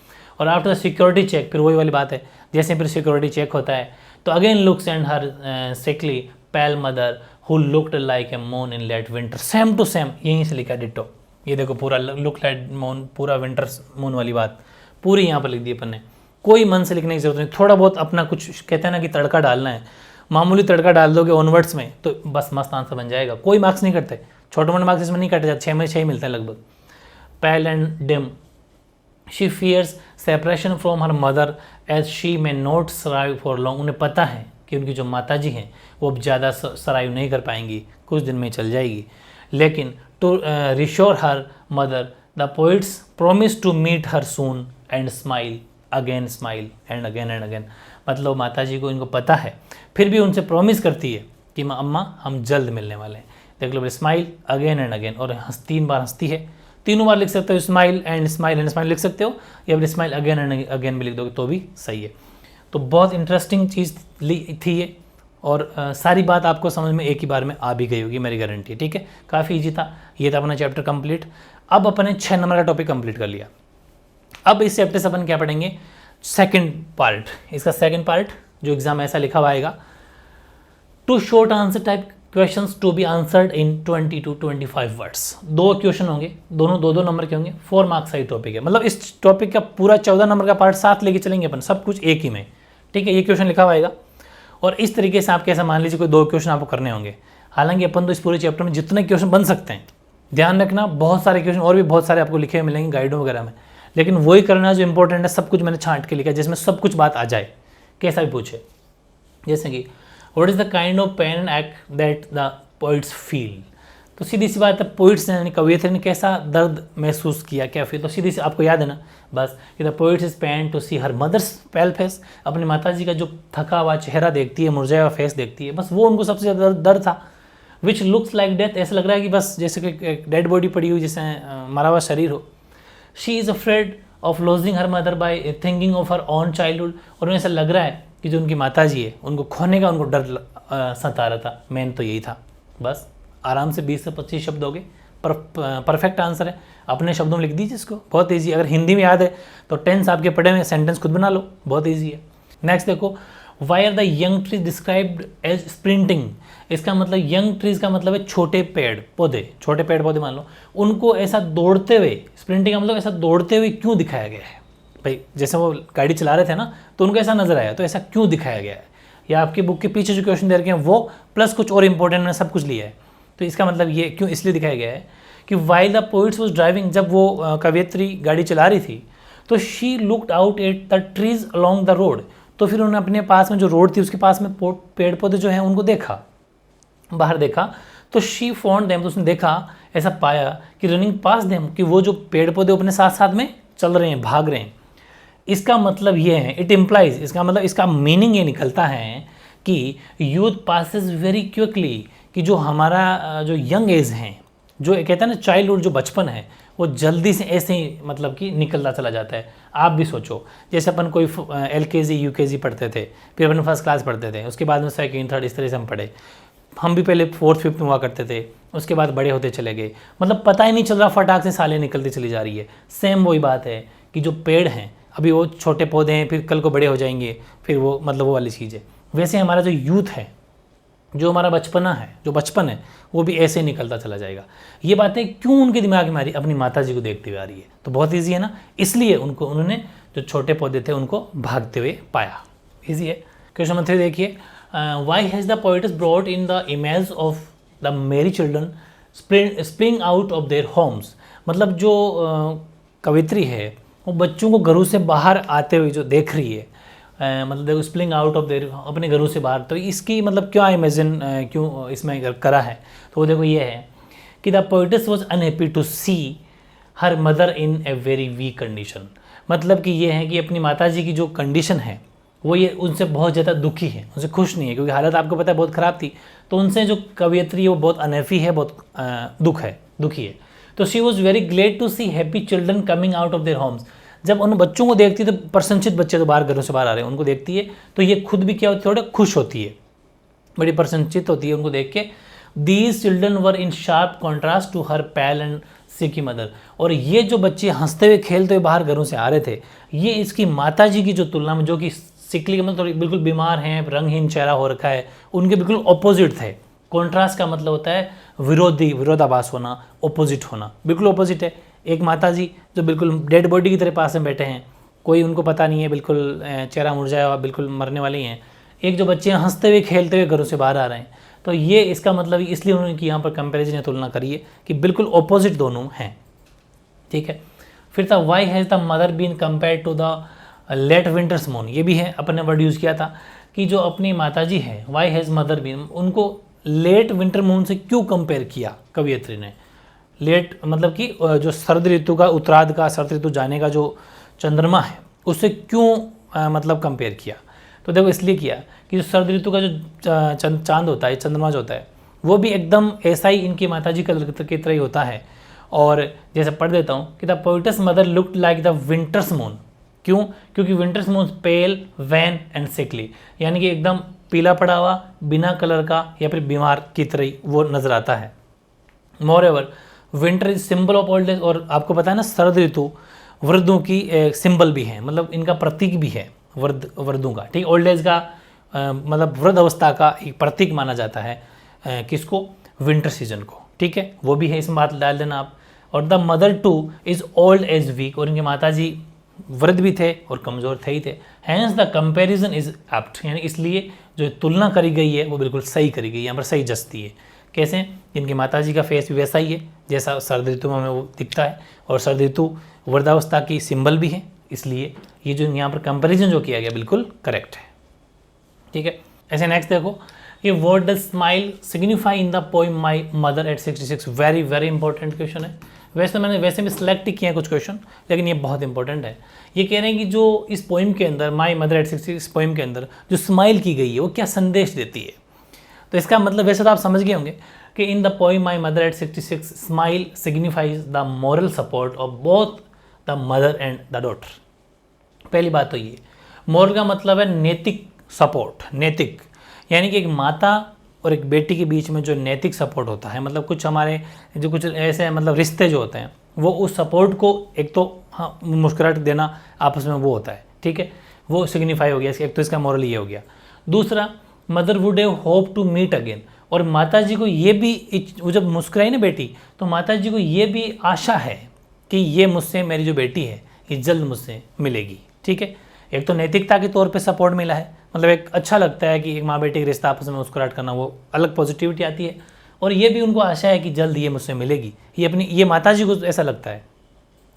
और आफ्टर सिक्योरिटी चेक, फिर वही वाली बात है, जैसे फिर सिक्योरिटी चेक होता है तो again looks and her sickly pale mother who looked like a moon in late winter, same to same यहीं से लिखा डिट्टो। ये देखो पूरा लुक लाइक मून, पूरा विंटर मून वाली बात पूरी यहाँ पर लिख दी अपन ने, कोई मन से लिखने की जरूरत नहीं, थोड़ा बहुत अपना कुछ कहते हैं ना कि तड़का डालना है, मामूली तड़का डाल दोगे ऑनवर्ड्स में तो बस मस्त आंसर बन जाएगा। कोई मार्क्स नहीं कटते, छोटे मोटे मार्क्स इसमें नहीं कटे जाते, 6 में 6 मिलते हैं लगभग। Pale and dim, she fears separation from her mother as she may not survive for long, उन्हें पता है कि उनकी जो माता जी हैं वो अब ज़्यादा सर्वाइव नहीं कर पाएंगी, कुछ दिन में चल जाएगी। लेकिन to reassure her mother the poet's promise to meet her soon and smile and again. मतलब माता जी को इनको पता है, फिर भी उनसे प्रॉमिस करती है कि अम्मा हम जल्द मिलने वाले हैं। देख लो, स्माइल अगेन एंड अगेन, और 3 बार हंसती है, तीनों बार लिख सकते हो, स्माइल एंड स्माइल लिख सकते हो, या फिर स्माइल अगेन एंड अगेन भी लिख दोगे तो भी सही है। तो बहुत इंटरेस्टिंग चीज़ थी ये, और सारी बात आपको समझ में एक ही बार में आ भी गई होगी, मेरी गारंटी है। ठीक है, काफ़ी ईजी था, ये था अपना चैप्टर कंप्लीट। अब अपने 6 नंबर का टॉपिक कंप्लीट कर लिया। अब इस चैप्टर से अपन क्या पढ़ेंगे, सेकंड पार्ट। इसका सेकंड पार्ट जो एग्जाम ऐसा लिखा हुआ आएगा, 2 short answer type questions to be answered in 20 to 25 words. 2 question होंगे, दोनों 2-2 नंबर के होंगे, 4 मार्क्स का ही टॉपिक है। मतलब इस टॉपिक का पूरा 14 नंबर का पार्ट साथ लेके चलेंगे अपन, सब कुछ एक ही में। ठीक है, ये क्वेश्चन लिखा हुआ आएगा, और इस तरीके से आप कैसा मान लीजिए कोई 2 क्वेश्चन आपको करने होंगे। हालांकि अपन तो इस पूरे चैप्टर में जितने क्वेश्चन बन सकते हैं, ध्यान रखना, बहुत सारे क्वेश्चन और भी बहुत सारे आपको लिखे हुए मिलेंगे गाइडों वगैरह में, लेकिन वही करना जो इंपॉर्टेंट है। सब कुछ मैंने छांट के लिखा है जिसमें सब कुछ बात आ जाए, कैसा भी पूछे। जैसे कि what is the kind of pain and एक्ट दैट द पोइट्स फील, तो सीधी सी बात है, पोइट्स ने, कवियत्री ने कैसा दर्द महसूस किया, क्या फील, तो सीधी सी आपको याद है ना बस, कि the poets is pain to see her mother's pale face, अपनी माता जी का जो थका हुआ चेहरा देखती है, मुरझाया हुआ फेस देखती है, बस वो उनको सबसे ज़्यादा दर्द था। विच लुक्स लाइक डेथ, ऐसा लग रहा है कि बस जैसे कि डेड बॉडी पड़ी हुई, जैसे मरा हुआ शरीर हो। She is afraid of lodging her mother by thinking of her on childhood, और उन्हें ऐसा लग रहा है कि जो उनकी माता जी है उनको खोने का उनको डर सता रहा था। मेन तो यही था। बस आराम से 20 से 25 शब्द हो गए, परफेक्ट आंसर है, अपने शब्दों में लिख दीजिए इसको, बहुत ईजी। अगर हिंदी में याद है तो टेंस आपके पढ़े हुए सेंटेंस खुद बना लो, बहुत ईजी है। नेक्स्ट देखो, why are the young trees described as sprinting, इसका मतलब यंग ट्रीज का मतलब है छोटे पेड़ पौधे, छोटे पेड़ पौधे मान लो, उनको ऐसा दौड़ते हुए, स्प्रिंटिंग का मतलब ऐसा दौड़ते हुए क्यों दिखाया गया है भाई, जैसे वो गाड़ी चला रहे थे ना तो उनको ऐसा नजर आया, तो ऐसा क्यों दिखाया गया है। या आपकी बुक के पीछे जो क्वेश्चन दे रखे हैं वो प्लस कुछ और इंपॉर्टेंट मैंने सब कुछ लिया है। तो इसका मतलब ये क्यों इसलिए दिखाया गया है कि while the poets was driving, जब वो कवयित्री गाड़ी चला रही थी तो she looked out at the trees along the road, तो फिर उन्होंने अपने पास में जो रोड थी उसके पास में पेड़ पौधे जो हैं उनको देखा, बाहर देखा, तो शी फाउंड देम, तो उसने देखा, ऐसा पाया कि रनिंग पास देम, कि वो जो पेड़ पौधे अपने साथ साथ में चल रहे हैं, भाग रहे हैं। इसका मतलब ये है, इट इम्प्लाइज, इसका मतलब इसका मीनिंग ये निकलता है कि यूथ पासिस वेरी क्विकली, कि जो हमारा जो यंग एज हैं, जो कहते हैं ना चाइल्डहुड, जो बचपन है वो जल्दी से ऐसे ही मतलब कि निकलता चला जाता है। आप भी सोचो, जैसे अपन कोई LKG UKG पढ़ते थे, फिर अपन फर्स्ट क्लास पढ़ते थे, उसके बाद में सेकेंड थर्ड, इस तरह से हम पढ़े। हम भी पहले फोर्थ फिफ्थ में हुआ करते थे, उसके बाद बड़े होते चले गए, मतलब पता ही नहीं चल रहा, फटाक से सालें निकलती चली जा रही है। सेम वही बात है कि जो पेड़ हैं अभी वो छोटे पौधे हैं, फिर कल को बड़े हो जाएंगे, फिर वो मतलब वो वाली चीज़ है। वैसे हमारा जो यूथ है, जो हमारा बचपना है, जो बचपन है, वो भी ऐसे निकलता चला जाएगा। ये बातें क्यों उनके दिमाग में आ रही, अपनी माता जी को देखते हुए आ रही है, तो बहुत ईजी है ना, इसलिए उन्होंने जो छोटे पौधे थे उनको भागते हुए पाया। ईजी है। क्वेश्चन नंबर 3 देखिए, why has the poets brought in the image of the merry children spring out of their homes, मतलब जो कवित्री है वो बच्चों को घरों से बाहर आते हुए जो देख रही है, मतलब देखो स्प्रिंग आउट ऑफ देयर, अपने घरों से बाहर, तो इसकी मतलब क्या इमेजिन क्यों इसमें करा है, तो वो देखो ये है कि the poets was unhappy to see her mother in a very weak condition, मतलब कि ये है कि अपनी माता जी की जो कंडीशन है वो ये उनसे बहुत ज़्यादा दुखी है, उनसे खुश नहीं है, क्योंकि हालत आपको पता है बहुत ख़राब थी। तो उनसे जो कवियत्री है वो बहुत अनहैप्पी है, बहुत दुखी है। तो she was very glad to see happy children coming out of their homes, जब उन बच्चों को देखती है तो प्रसन्नचित बच्चे तो बाहर घरों से बाहर आ रहे हैं उनको देखती है, तो ये खुद भी क्या होती है, थोड़ा खुश होती है, बड़ी प्रसन्नचित होती है उनको देख के। These children were in sharp contrast to her pale and sickly mother, और ये जो बच्चे हंसते हुए खेलते हुए बाहर घरों से आ रहे थे, ये इसकी माता जी की जो तुलना में, जो कि सिकली मतलब थोड़ी बिल्कुल बीमार हैं, रंगहीन चेहरा हो रखा है, उनके बिल्कुल ऑपोजिट थे। कॉन्ट्रास्ट का मतलब होता है विरोधाभास होना, ऑपोजिट होना, बिल्कुल ऑपोजिट है। एक माता जी जो बिल्कुल डेड बॉडी की तरह पास में बैठे हैं, कोई उनको पता नहीं है, बिल्कुल चेहरा मुरझाया हुआ, बिल्कुल मरने वाले ही हैं। एक जो बच्चे हंसते हुए खेलते हुए घरों से बाहर आ रहे हैं, तो ये इसका मतलब इसलिए उन्होंने कि यहाँ पर कंपेरिजन या तुलना करी है कि बिल्कुल ऑपोजिट दोनों हैं। ठीक है। फिर था why has the mother been compare to the late winter's moon, ये भी है, अपन ने वर्ड यूज़ किया था कि जो अपनी माता जी है, वाई हैज़ मदर बीन, उनको लेट विंटर मून से क्यों कंपेयर किया कवियत्री ने। लेट मतलब कि जो शरद ऋतु का, उत्तरार्ध का, शरद ऋतु जाने का जो चंद्रमा है उससे क्यों मतलब कंपेयर किया, तो देखो इसलिए किया कि जो शरद ऋतु का जो चांद होता है, चंद्रमा जो होता है, वो भी एकदम ऐसा ही इनकी माता जी की तरह ही होता है। और जैसे पढ़ देता हूँ कि the poet's mother looked like the winter's moon, क्यों, क्योंकि winter's moon pale wan and sickly, यानी कि एकदम पीला पड़ा हुआ, बिना कलर का, या फिर बीमार की तरह वो नजर आता है। Moreover winter is symbol of old age, और आपको पता है ना शरद ऋतु वृद्धों की सिंबल भी है, मतलब इनका प्रतीक भी है वृद्धों का। ठीक, ओल्ड एज का मतलब वृद्ध अवस्था का एक प्रतीक माना जाता है, किसको, विंटर सीजन को। ठीक है, वो भी है, इसमें बात डाल देना आप। और the mother too is old age weak, और इनके माता जी वृद्ध भी थे और कमज़ोर थे ही थे। Hence the comparison is apt, यानी इसलिए जो तुलना करी गई है वो बिल्कुल सही करी गई है, यहाँ पर सही जचती है। कैसे, इनकी माता जी का फेस भी वैसा ही है जैसा शरद ऋतु में वो दिखता है, और शरद ऋतु वृद्धावस्था की सिंबल भी है, इसलिए ये जो यहाँ पर कंपैरिजन जो किया गया बिल्कुल करेक्ट है। ठीक है। ऐसे नेक्स्ट देखो, ये word does smile signify in the poem my mother at 66, very very important question है। वैसे मैंने भी सिलेक्ट किए हैं कुछ क्वेश्चन, लेकिन ये बहुत इंपॉर्टेंट है। ये कह रहे हैं कि जो इस पोइम के अंदर, माई मदर एट 66 पोइम के अंदर जो स्माइल की गई है वो क्या संदेश देती है। तो इसका मतलब वैसे तो आप समझ गए होंगे कि in the poem my mother at 66 smile signifies the moral support of both the mother and the daughter. पहली बात तो ये, मॉरल का मतलब है नैतिक सपोर्ट, नैतिक, यानी कि एक माता और एक बेटी के बीच में जो नैतिक सपोर्ट होता है, मतलब कुछ हमारे जो कुछ ऐसे मतलब रिश्ते जो होते हैं वो उस सपोर्ट को, एक तो हाँ मुस्कुराहट देना आपस में वो होता है। ठीक है, वो सिग्निफाई हो गया, एक तो इसका मॉरल ये हो गया। दूसरा, mother would have hope to meet again, और माता जी को ये भी, वो जब मुस्कुराई ना बेटी, तो माता जी को ये भी आशा है कि ये मुझसे, मेरी जो बेटी है ये जल्द मुझसे मिलेगी। ठीक है, एक तो नैतिकता के तौर पे सपोर्ट मिला है, मतलब एक अच्छा लगता है कि एक माँ बेटे का रिश्ता आपस में मुस्कुराहट करना, वो अलग पॉजिटिविटी आती है। और ये भी उनको आशा है कि जल्द ये मुझसे मिलेगी, ये माता जी को ऐसा लगता है।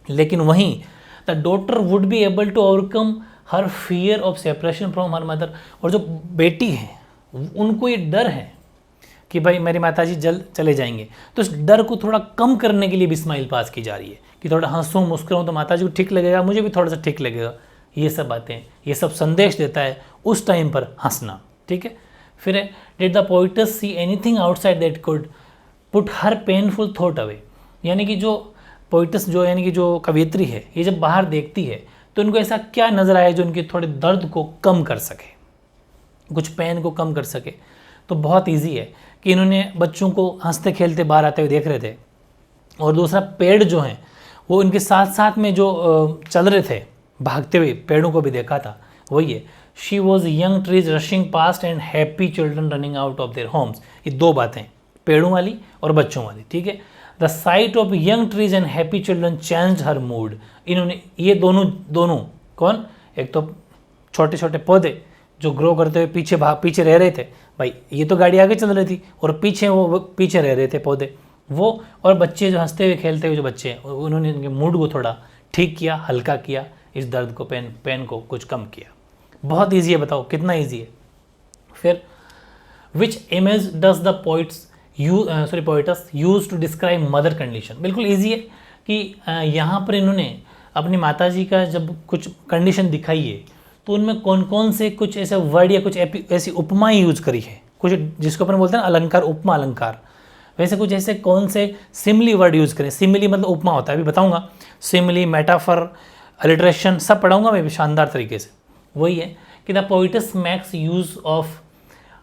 लेकिन वहीं the daughter would be able to overcome her fear of separation from her mother. और जो बेटी है उनको ये डर है कि भाई मेरी माताजी जल्द चले जाएंगे, तो इस डर को थोड़ा कम करने के लिए भी स्माइल पास की जा रही है कि थोड़ा हंसूं मुस्कुराऊं तो माताजी को ठीक लगेगा, मुझे भी थोड़ा सा ठीक लगेगा। ये सब बातें, ये सब संदेश देता है उस टाइम पर हंसना, ठीक है। फिर है did the poet's see anything outside that could put her painful thought away. यानी कि जो पोइटस जो यानी कि जो कवियत्री है, ये जब बाहर देखती है तो उनको ऐसा क्या नज़र आया जो उनके थोड़े दर्द को कम कर सके, कुछ पेन को कम कर सके। तो बहुत इजी है कि इन्होंने बच्चों को हंसते खेलते बाहर आते हुए देख रहे थे, और दूसरा पेड़ जो हैं वो इनके साथ साथ में जो चल रहे थे भागते हुए, पेड़ों को भी देखा था। वही है she was young trees rushing past and happy children running out of their Holmes. ये दो बातें, पेड़ों वाली और बच्चों वाली, ठीक है। The site of young trees and happy children changed her mood. इन्होंने ये दोनों कौन, एक तो छोटे छोटे पौधे जो ग्रो करते हुए पीछे रह रहे थे, भाई ये तो गाड़ी आगे चल रही थी और पीछे रह रहे थे पौधे, वो और बच्चे जो हंसते हुए खेलते हुए जो बच्चे हैं, उन्होंने उनके मूड को थोड़ा ठीक किया, हल्का किया, इस दर्द को पेन को कुछ कम किया। बहुत ईजी है, बताओ कितना ईजी है। फिर which image does the poet use to describe mother condition. बिल्कुल ईजी है कि यहाँ पर इन्होंने अपनी माताजी का जब कुछ कंडीशन दिखाई है तो उनमें कौन कौन से कुछ ऐसे वर्ड या कुछ ऐसी उपमाएं यूज करी है, कुछ जिसको अपन बोलते हैं ना अलंकार, उपमा अलंकार, वैसे कुछ ऐसे कौन से सिमिली वर्ड यूज़ करें। सिमिली मतलब उपमा होता है, अभी बताऊंगा। सिमिली, मेटाफर, अलिट्रेशन सब पढ़ाऊंगा मैं भी शानदार तरीके से। वही है कि the poet makes use of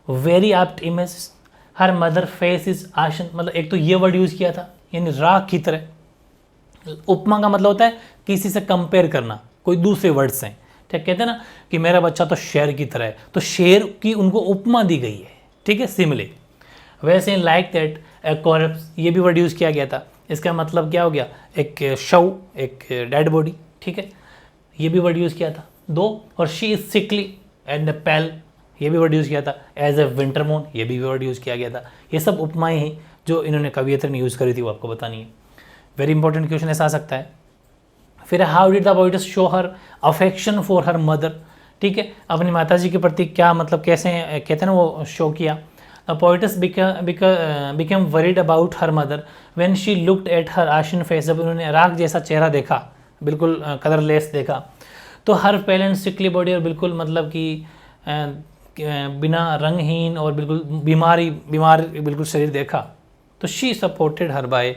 very apt image her mother face is ashen. मतलब एक तो ये वर्ड यूज़ किया था, यानी राख की तरह। उपमा का मतलब होता है किसी से कंपेयर करना, कोई दूसरे वर्ड से। ठीक, कहते हैं ना कि मेरा बच्चा तो शेर की तरह है, तो शेर की उनको उपमा दी गई है, ठीक है, सिमिली। वैसे लाइक दैट ए कॉर्प्स, ये भी वर्ड यूज़ किया गया था। इसका मतलब क्या हो गया, एक शव, एक डेड बॉडी, ठीक है, ये भी वर्ड यूज़ किया था दो। और शी इज सिकली एंड पेल, ये भी वर्ड यूज़ किया था। एज ए विंटर मून, ये भी वर्ड यूज़ किया गया था। ये सब उपमाएं हैं जो इन्होंने कवियत्री ने यूज़ करी थी, वो आपको बतानी है। वेरी इंपॉर्टेंट क्वेश्चन ऐसा आ सकता है। फिर how did the poet's show her affection for her mother, ठीक है, अपनी माता जी के प्रति क्या मतलब कैसे कहते हैं ना वो शो किया। The poet's became worried about her mother when she looked at her आशिन फेस। जब उन्होंने राख जैसा चेहरा देखा, बिल्कुल कलरलेस देखा, तो हर पेल एंड सिकली बॉडी, और बिल्कुल मतलब कि बिना रंगहीन और बिल्कुल बीमार बिल्कुल शरीर देखा, तो she supported her by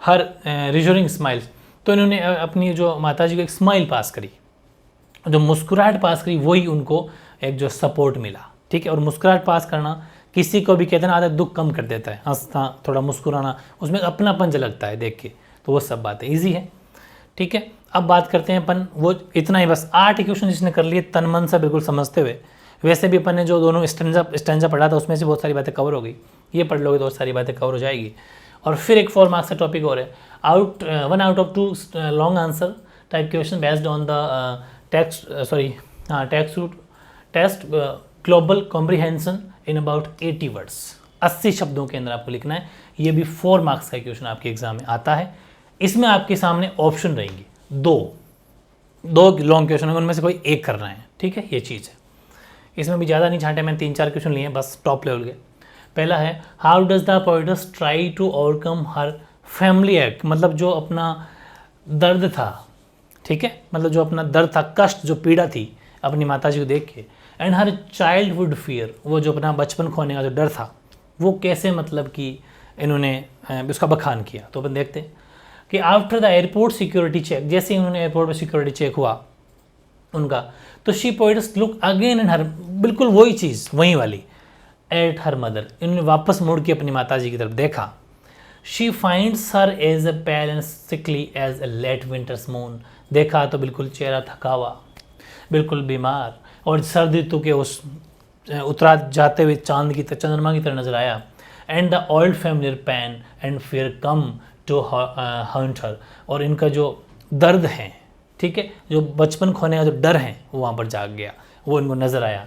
her reassuring smiles. तो इन्होंने अपनी जो माता जी को एक स्माइल पास करी, जो मुस्कुराहट पास करी, वही उनको एक जो सपोर्ट मिला, ठीक है। और मुस्कुराहट पास करना किसी को भी कहते हैं ना आधा दुख कम कर देता है, हंसना, थोड़ा मुस्कुराना, उसमें अपनापन झलकता है देख के। तो वो सब बातें ईजी है, ठीक है। अब बात करते हैं अपन, वो इतना ही बस 8 क्वेश्चन जिसने कर लिए तन मन से बिल्कुल समझते हुए। वैसे भी अपन ने जो दोनों स्टेंजा पढ़ा था उसमें से बहुत सारी बातें कवर हो गई, ये पढ़ लोगे तो बहुत सारी बातें कवर हो जाएगी। और फिर एक 4 मार्क्स का टॉपिक और है, 1 out of 2 long answer type question based on the text global comprehension in about 80 words. 80 शब्दों के अंदर आपको लिखना है। ये भी 4 मार्क्स का क्वेश्चन आपके एग्जाम में आता है। इसमें आपके सामने ऑप्शन रहेंगे, दो लॉन्ग क्वेश्चन होंगे, उनमें से कोई एक करना है, ठीक है, ये चीज़ है। इसमें भी ज़्यादा नहीं छांटे, मैंने 3-4 क्वेश्चन लिए हैं बस टॉप लेवल के। पहला है how does the poets try to overcome her familiar एक्ट। मतलब जो अपना दर्द था, ठीक है, मतलब जो अपना दर्द था, कष्ट, जो पीड़ा थी अपनी माता जी को देख के, एंड हर चाइल्डहुड फियर, वो जो अपना बचपन खोने का जो डर था, वो कैसे मतलब कि इन्होंने उसका बखान किया। तो अपन देखते हैं कि after the airport security check, जैसे ही उन्होंने एयरपोर्ट पर सिक्योरिटी चेक हुआ उनका, तो she poet look again and her, बिल्कुल वही चीज़ वही वाली, एट हर मदर, इन्होंने वापस मुड़ के अपनी माता जी की तरफ देखा। She finds her as a pale and sickly as a late winter's moon. देखा तो बिल्कुल चेहरा थका हुआ, बिल्कुल बीमार, और सर्द ऋतु के उस उतरा जाते हुए चंद्रमा की तरह नजर आया। And the old familiar pain and fear come to haunt her, और इनका जो दर्द है, ठीक है, जो बचपन खोने का जो डर है, वो वहाँ पर जाग गया, वो उनको नज़र आया।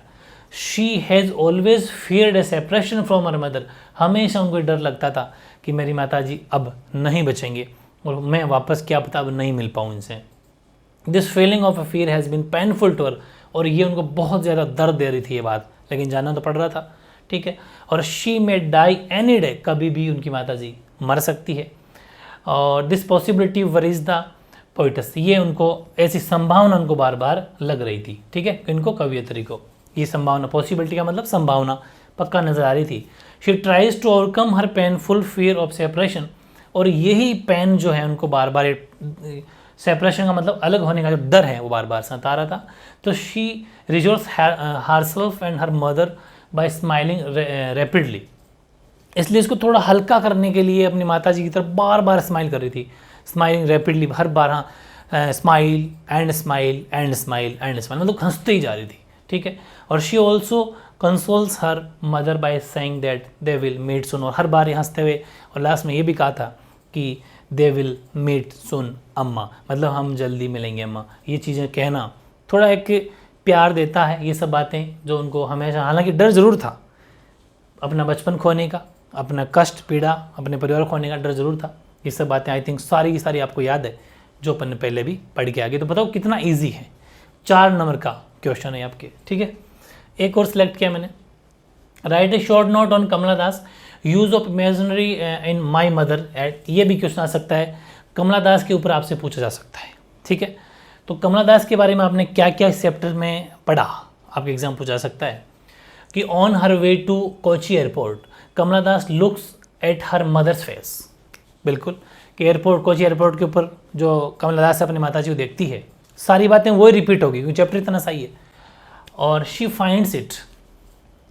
She has always feared A separation from her mother, हमेशा उनको डर लगता था कि मेरी माता जी अब नहीं बचेंगे और मैं वापस क्या पता अब नहीं मिल पाऊँ इनसे। This feeling of a fear has been painful to her, और ये उनको बहुत ज़्यादा दर्द दे रही थी ये बात, लेकिन जानना तो पड़ रहा था, ठीक है। और she may die any day, कभी भी उनकी माता जी मर सकती है। और this possibility worries the poets, ये उनको ऐसी संभावना उनको बार बार लग रही थी, ठीक है, इनको कवियत्री को ये संभावना, पॉसिबिलिटी का मतलब संभावना पक्का नजर आ रही थी। She tries to overcome her painful fear of separation, और यही पेन जो है उनको बार बार, सेपरेशन का मतलब अलग होने का जो डर है वो बार बार सता रहा था। तो she resource herself and her mother bye smiling rapidly, इसलिए इसको थोड़ा हल्का करने के लिए अपनी माता जी की तरफ बार बार स्माइल कर रही थी, स्माइलिंग रैपिडली, हर बार smile and smile and smile and smile, मतलब हंसते ही जा रही थी, ठीक है। और she also consoles her mother by saying that they will meet soon, और हर बार हंसते हुए और लास्ट में ये भी कहा था कि दे विल मीट सून अम्मा, मतलब हम जल्दी मिलेंगे अम्मा। ये चीज़ें कहना थोड़ा एक प्यार देता है, ये सब बातें जो उनको हमेशा, हालांकि डर ज़रूर था अपना बचपन खोने का, अपना कष्ट पीड़ा अपने परिवार खोने का डर ज़रूर था। ये सब बातें आई थिंक सारी की सारी आपको याद है जो अपन ने पहले भी पढ़ के आगे। तो बताओ कितना ईजी है, 4 नंबर का क्वेश्चन है आपके, ठीक है। एक और सिलेक्ट किया मैंने, write a short note on Kamala Das, use of imagery in my mother at, ये भी क्वेश्चन आ सकता है, कमला दास के ऊपर आपसे पूछा जा सकता है, ठीक है। तो कमला दास के बारे में आपने क्या क्या इस चैप्टर में पढ़ा, आपके एग्जाम पूछा जा सकता है कि on her way to Kochi airport Kamala Das looks at her mother's face, बिल्कुल, कि एयरपोर्ट, कोची एयरपोर्ट के ऊपर जो कमला दास अपनी माता जी को देखती है, सारी बातें वही रिपीट होगी क्योंकि चैप्टर इतना सही है। और she finds it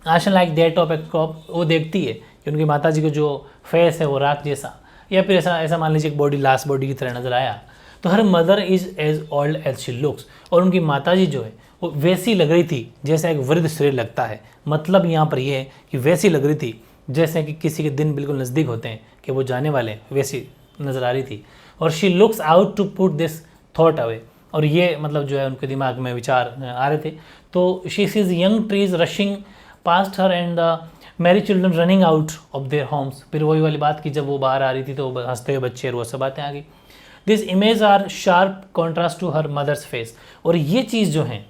ashen like that of a corpse, वो देखती है कि उनकी माता जी को जो फेस है वो राख जैसा, या फिर ऐसा मान लीजिए एक बॉडी लास्ट बॉडी की तरह नजर आया। तो her mother is as old as she looks, और उनकी माता जी जो है वो वैसी लग रही थी जैसे एक वृद्ध शरीर लगता है, मतलब यहाँ पर ये है कि वैसी लग रही थी जैसे कि किसी के दिन बिल्कुल नज़दीक होते हैं कि वो जाने वाले हैं, वैसी नज़र आ रही थी। और she looks out to put this thought away, और ये मतलब जो है उनके दिमाग में विचार आ रहे थे। तो she sees young trees rushing past her and the Mary children running out of their Holmes, फिर वही वाली बात कि जब वो बाहर आ रही थी तो हंसते हुए बच्चे और वो सब बातें आ गई। This image are sharp contrast to her mother's face, और ये चीज़ जो है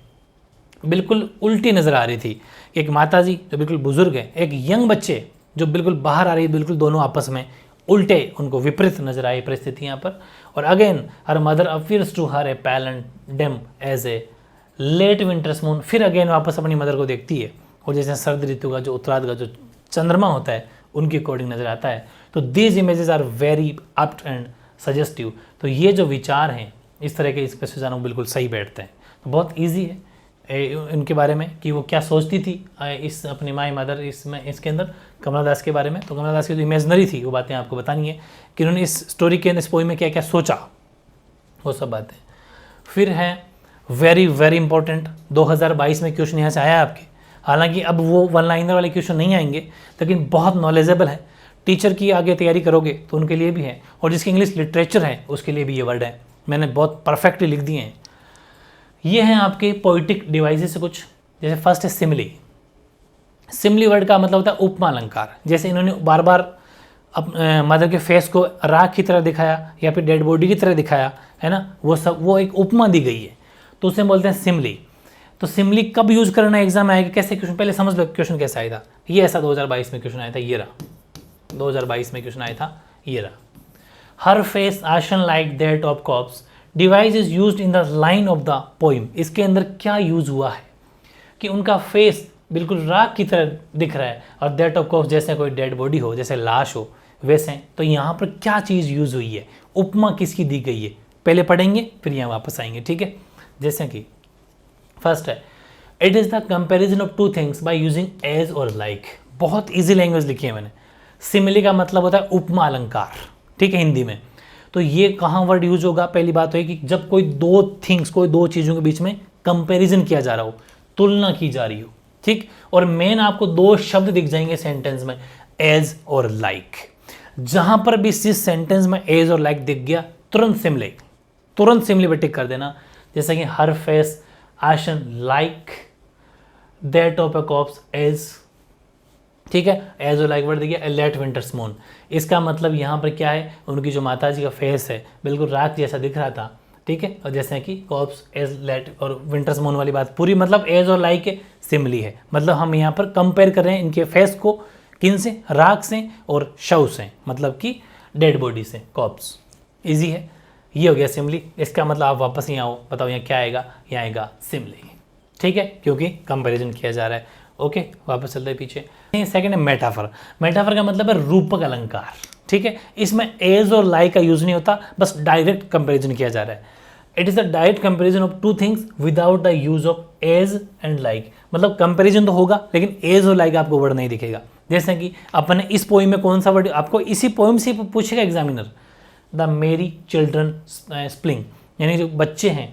बिल्कुल उल्टी नज़र आ रही थी। एक माता जी जो बिल्कुल बुजुर्ग है, एक यंग बच्चे जो बिल्कुल बाहर आ रही है, बिल्कुल दोनों आपस में उल्टे उनको विपरीत नजर आई परिस्थिति यहाँ पर। और again her mother appears to her a pale and dim as a late winter's moon, फिर अगेन वापस अपनी मदर को देखती है और जैसे सर्द ऋतु का जो उत्तरार्ध का जो चंद्रमा होता है उनके अकॉर्डिंग नजर आता है। तो these images are very apt and suggestive, तो ये जो विचार हैं इस तरह के इस पे से जानो बिल्कुल सही बैठते हैं। तो बहुत ईजी है इनके बारे में कि वो क्या सोचती थी इस अपनी माई मदर इसमें, इसके अंदर कमला दास के बारे में। तो कमला दास की जो इमेजनरी थी वो बातें आपको बतानी है कि उन्होंने इस स्टोरी के, इस पोइम में क्या क्या सोचा, वो सब बातें। फिर है वेरी वेरी इंपॉर्टेंट, 2022 में क्वेश्चन यहाँ से आया आपके, हालांकि अब वो वन लाइनर वाले क्वेश्चन नहीं आएंगे लेकिन बहुत नॉलेजेबल है। टीचर की आगे तैयारी करोगे तो उनके लिए भी है, और जिसकी इंग्लिश लिटरेचर है उसके लिए भी ये वर्ड है, मैंने बहुत परफेक्टली लिख दिए हैं। ये हैं आपके पोइटिक डिवाइसेस से कुछ, जैसे फर्स्ट है सिमिली। सिमिली वर्ड का मतलब होता है उपमा अलंकार, जैसे इन्होंने बार बार मदर के फेस को राख की तरह दिखाया या फिर डेड बॉडी की तरह दिखाया है ना, वो सब वो एक उपमा दी गई है, तो उसे बोलते हैं सिमिली। तो सिमिली कब यूज करना एग्जाम आएगा, कैसे क्वेश्चन, पहले समझ लो क्वेश्चन कैसे आया था। ये ऐसा 2022 में क्वेश्चन आया था, ये रहा 2022 में क्वेश्चन आया था, ये रहा। Her face ashen like that of corpse device is used in the line of the poem. इसके अंदर क्या यूज हुआ है कि उनका फेस बिल्कुल राख की तरह दिख रहा है, और दैट ऑफ कॉप्स जैसे कोई डेड बॉडी हो, जैसे लाश हो वैसे। तो यहाँ पर क्या चीज़ यूज हुई है, उपमा किसकी दी गई है, पहले पढ़ेंगे फिर यहाँ वापस आएंगे, ठीक है। जैसे कि फर्स्ट है it is the comparison of two things by using as और लाइक। बहुत ईजी लैंग्वेज लिखी है मैंने। सिमिली का मतलब होता है उपमा अलंकार, ठीक है, हिंदी में। तो ये कहाँ वर्ड यूज होगा, पहली बात है कि जब कोई दो थिंग्स, कोई दो चीज़ों के बीच में कंपैरिजन किया जा रहा हो, तुलना की जा रही हो, ठीक। और मेन आपको दो शब्द दिख जाएंगे सेंटेंस में, एज और लाइक। जहां पर भी इस सेंटेंस में एज और लाइक दिख गया तुरंत सिमिली पे टिक कर देना। जैसे कि her face ashen like that of a corpse as, ठीक है, एज और लाइक वर्ड देखिए ए लेट विंटर्स मून। इसका मतलब यहाँ पर क्या है, उनकी जो माता जी का फेस है बिल्कुल रात जैसा दिख रहा था, ठीक है, और जैसे कि कॉप्स एज लेट और विंटर्स मून वाली बात पूरी मतलब एज और लाइक के सिमिली है। मतलब हम यहाँ पर कंपेयर कर रहे हैं इनके फेस को किन से, राख से और शव से, मतलब कि डेड बॉडी से, कॉप्स। इजी है, ये हो गया सिमिली। इसका मतलब आप वापस यहाँ आओ, बताओ यहाँ क्या आएगा, यहाँ आएगा सिमिली, ठीक है, क्योंकि कंपैरिजन किया जा रहा है। ओके, वापस चलते हैं पीछे। सेकंड है मेटाफर। मेटाफर का मतलब है रूपक अलंकार, ठीक है। इसमें एज और लाइक का यूज नहीं होता, बस डायरेक्ट कंपैरिजन किया जा रहा है। It is a direct comparison of two things without the use of as and like. मतलब कंपैरिजन तो होगा लेकिन एज और लाइक आपको वर्ड नहीं दिखेगा। जैसे कि अपने इस पोइम में कौन सा वर्ड, आपको इसी पोइम से पूछेगा एग्जामिनर, द मेरी चिल्ड्रन स्प्लिंग, यानी जो बच्चे हैं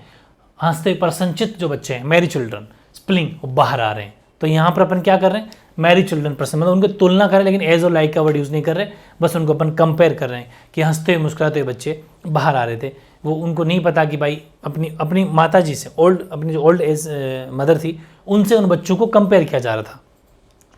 हंसते प्रसन्नचित जो बच्चे हैं, मैरी चिल्ड्रन स्प्लिंग, वो बाहर आ रहे हैं। तो यहाँ पर अपन क्या कर रहे हैं, मैरी चिल्ड्रन प्रसन्न, मतलब उनको तुलना करें लेकिन एज और लाइक का वर्ड यूज़ नहीं कर रहे, बस उनको अपन कंपेयर कर रहे हैं कि हंसते हुए मुस्कुराते हुए बच्चे बाहर आ रहे थे। वो उनको नहीं पता कि भाई अपनी माता जी से, अपनी जो ओल्ड एज मदर थी उनसे उन बच्चों को कंपेयर किया जा रहा था,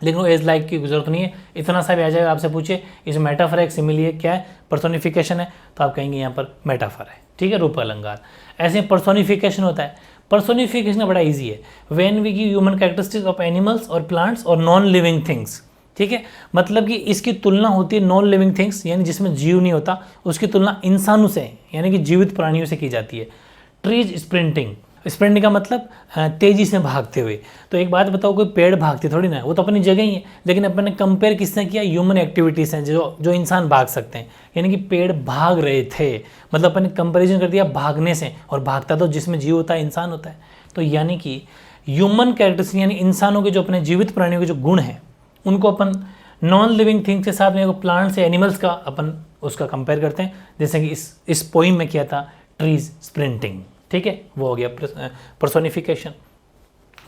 लेकिन वो एज लाइक की जरूरत नहीं है। इतना सा भी आ जाएगा, आपसे पूछे इस मेटाफर है, एक सिमिली है, क्या है, पर्सोनिफिकेशन है, तो आप कहेंगे यहाँ पर मेटाफर है, ठीक है, रूप अलंकार। ऐसे पर्सोनिफिकेशन होता है। पर्सोनिफिकेशन बड़ा इजी है, when we give human characteristics of animals और प्लांट्स और नॉन लिविंग थिंग्स, ठीक है। मतलब कि इसकी तुलना होती है नॉन लिविंग थिंग्स, यानी जिसमें जीव नहीं होता, उसकी तुलना इंसानों से, यानी कि जीवित प्राणियों से की जाती है। ट्रीज स्प्रिंटिंग, स्प्रिंटिंग का मतलब तेजी से भागते हुए। तो एक बात बताओ, कोई पेड़ भागते थोड़ी ना, वो तो अपनी जगह ही है, लेकिन अपन ने कंपेयर किसने किया, ह्यूमन एक्टिविटीज़ हैं जो इंसान भाग सकते हैं, यानी कि पेड़ भाग रहे थे, मतलब अपन ने कंपेरिजन कर दिया भागने से, और भागता तो जिसमें जीव होता है इंसान होता है। तो यानी कि ह्यूमन कैरेक्टरिस्टिक यानी इंसानों के जो अपने जीवित प्राणियों के जो गुण हैं उनको अपन नॉन लिविंग थिंग्स के साथ में प्लांट्स या एनिमल्स का अपन उसका कंपेयर करते हैं, जैसे कि इस पोइम में किया था ट्रीज स्प्रिंटिंग, ठीक है, वो हो गया पर्सोनिफिकेशन।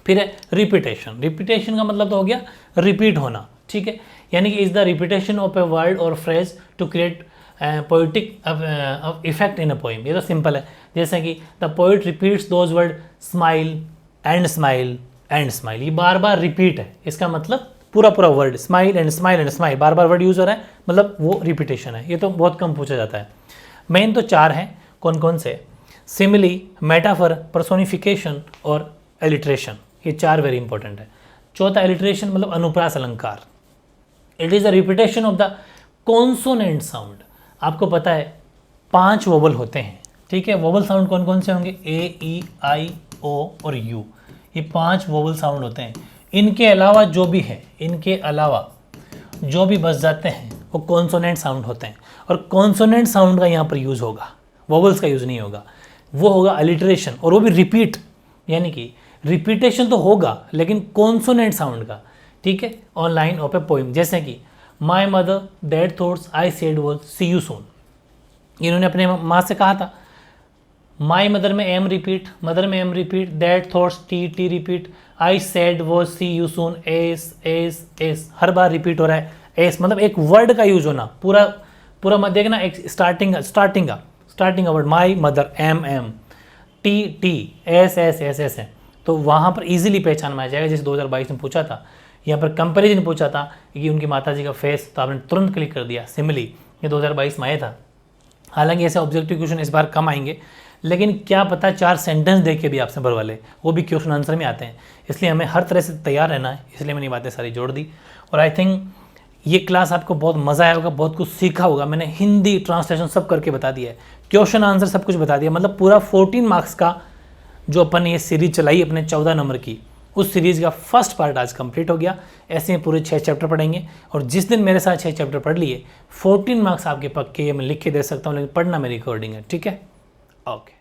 फिर है रिपीटेशन। रिपीटेशन का मतलब तो हो गया रिपीट होना, ठीक है, यानी कि is the repetition of a word or phrase to create poetic effect in a poem. ये तो सिंपल है, जैसे कि the poet repeats those word smile and smile and smile, ये बार बार रिपीट है, इसका मतलब पूरा word smile and smile and smile, बार बार वर्ड यूज हो रहा है, मतलब वो रिपीटेशन है। ये तो बहुत कम पूछा जाता है। मेन तो 4 हैं, कौन कौन से, सिमिली, मेटाफर, पर्सोनिफिकेशन और एलिट्रेशन, ये 4 वेरी इंपॉर्टेंट है। चौथा एलिट्रेशन मतलब अनुप्रास अलंकार। It is a repetition of the consonant sound. आपको पता है 5 वोवल होते हैं, ठीक है। वोवल साउंड कौन कौन से होंगे, ए, ई, आई, ओ और यू, ये 5 वोवल साउंड होते हैं। इनके अलावा जो भी है, इनके अलावा जो भी बच जाते हैं वो कॉन्सोनेंट साउंड होते हैं, और कॉन्सोनेंट साउंड का यहाँ पर यूज़ होगा, वोवल्स का यूज़ नहीं होगा। वो होगा अलिट्रेशन, और वो भी रिपीट, यानी कि रिपीटेशन तो होगा लेकिन कॉन्सोनेंट साउंड का, ठीक है, on line of a poem. जैसे कि my mother that thoughts I said was see you soon, इन्होंने अपने माँ से कहा था। माई मदर में एम रिपीट, मदर में M repeat, that thoughts T repeat, I said was see you soon S S S, हर बार रिपीट हो रहा है एस, मतलब एक वर्ड का यूज होना, पूरा मत देखना, एक स्टार्टिंग का word, my mother M T S S S S है, तो वहाँ पर इजीली पहचान में आ जाएगा। जैसे 2022 में पूछा था, यहाँ पर कंपैरिजन पूछा था कि उनकी माता जी का फेस, तो आपने तुरंत क्लिक कर दिया सिमिली, ये 2022 में आया था। हालांकि ऐसे ऑब्जेक्टिव क्वेश्चन इस बार कम आएंगे, लेकिन क्या पता 4 सेंटेंस देख के भी आपसे भरवा ले, वो भी क्वेश्चन आंसर में आते हैं, इसलिए हमें हर तरह से तैयार रहना है, इसलिए मैंने बातें सारी जोड़ दी। और आई थिंक ये क्लास आपको बहुत मज़ा आया होगा, बहुत कुछ सीखा होगा। मैंने हिंदी ट्रांसलेशन सब करके बता दिया है, क्वेश्चन आंसर सब कुछ बता दिया, मतलब पूरा 14 मार्क्स का जो अपन ये सीरीज चलाई अपने 14 नंबर की, उस सीरीज़ का फर्स्ट पार्ट आज कंप्लीट हो गया। ऐसे ही पूरे 6 चैप्टर पढ़ेंगे, और जिस दिन मेरे साथ 6 चैप्टर पढ़ लिए 14 मार्क्स आपके पक्के, ये मैं लिख के दे सकता हूँ, लेकिन पढ़ना मेरी अकॉर्डिंग है, ठीक है, ओके।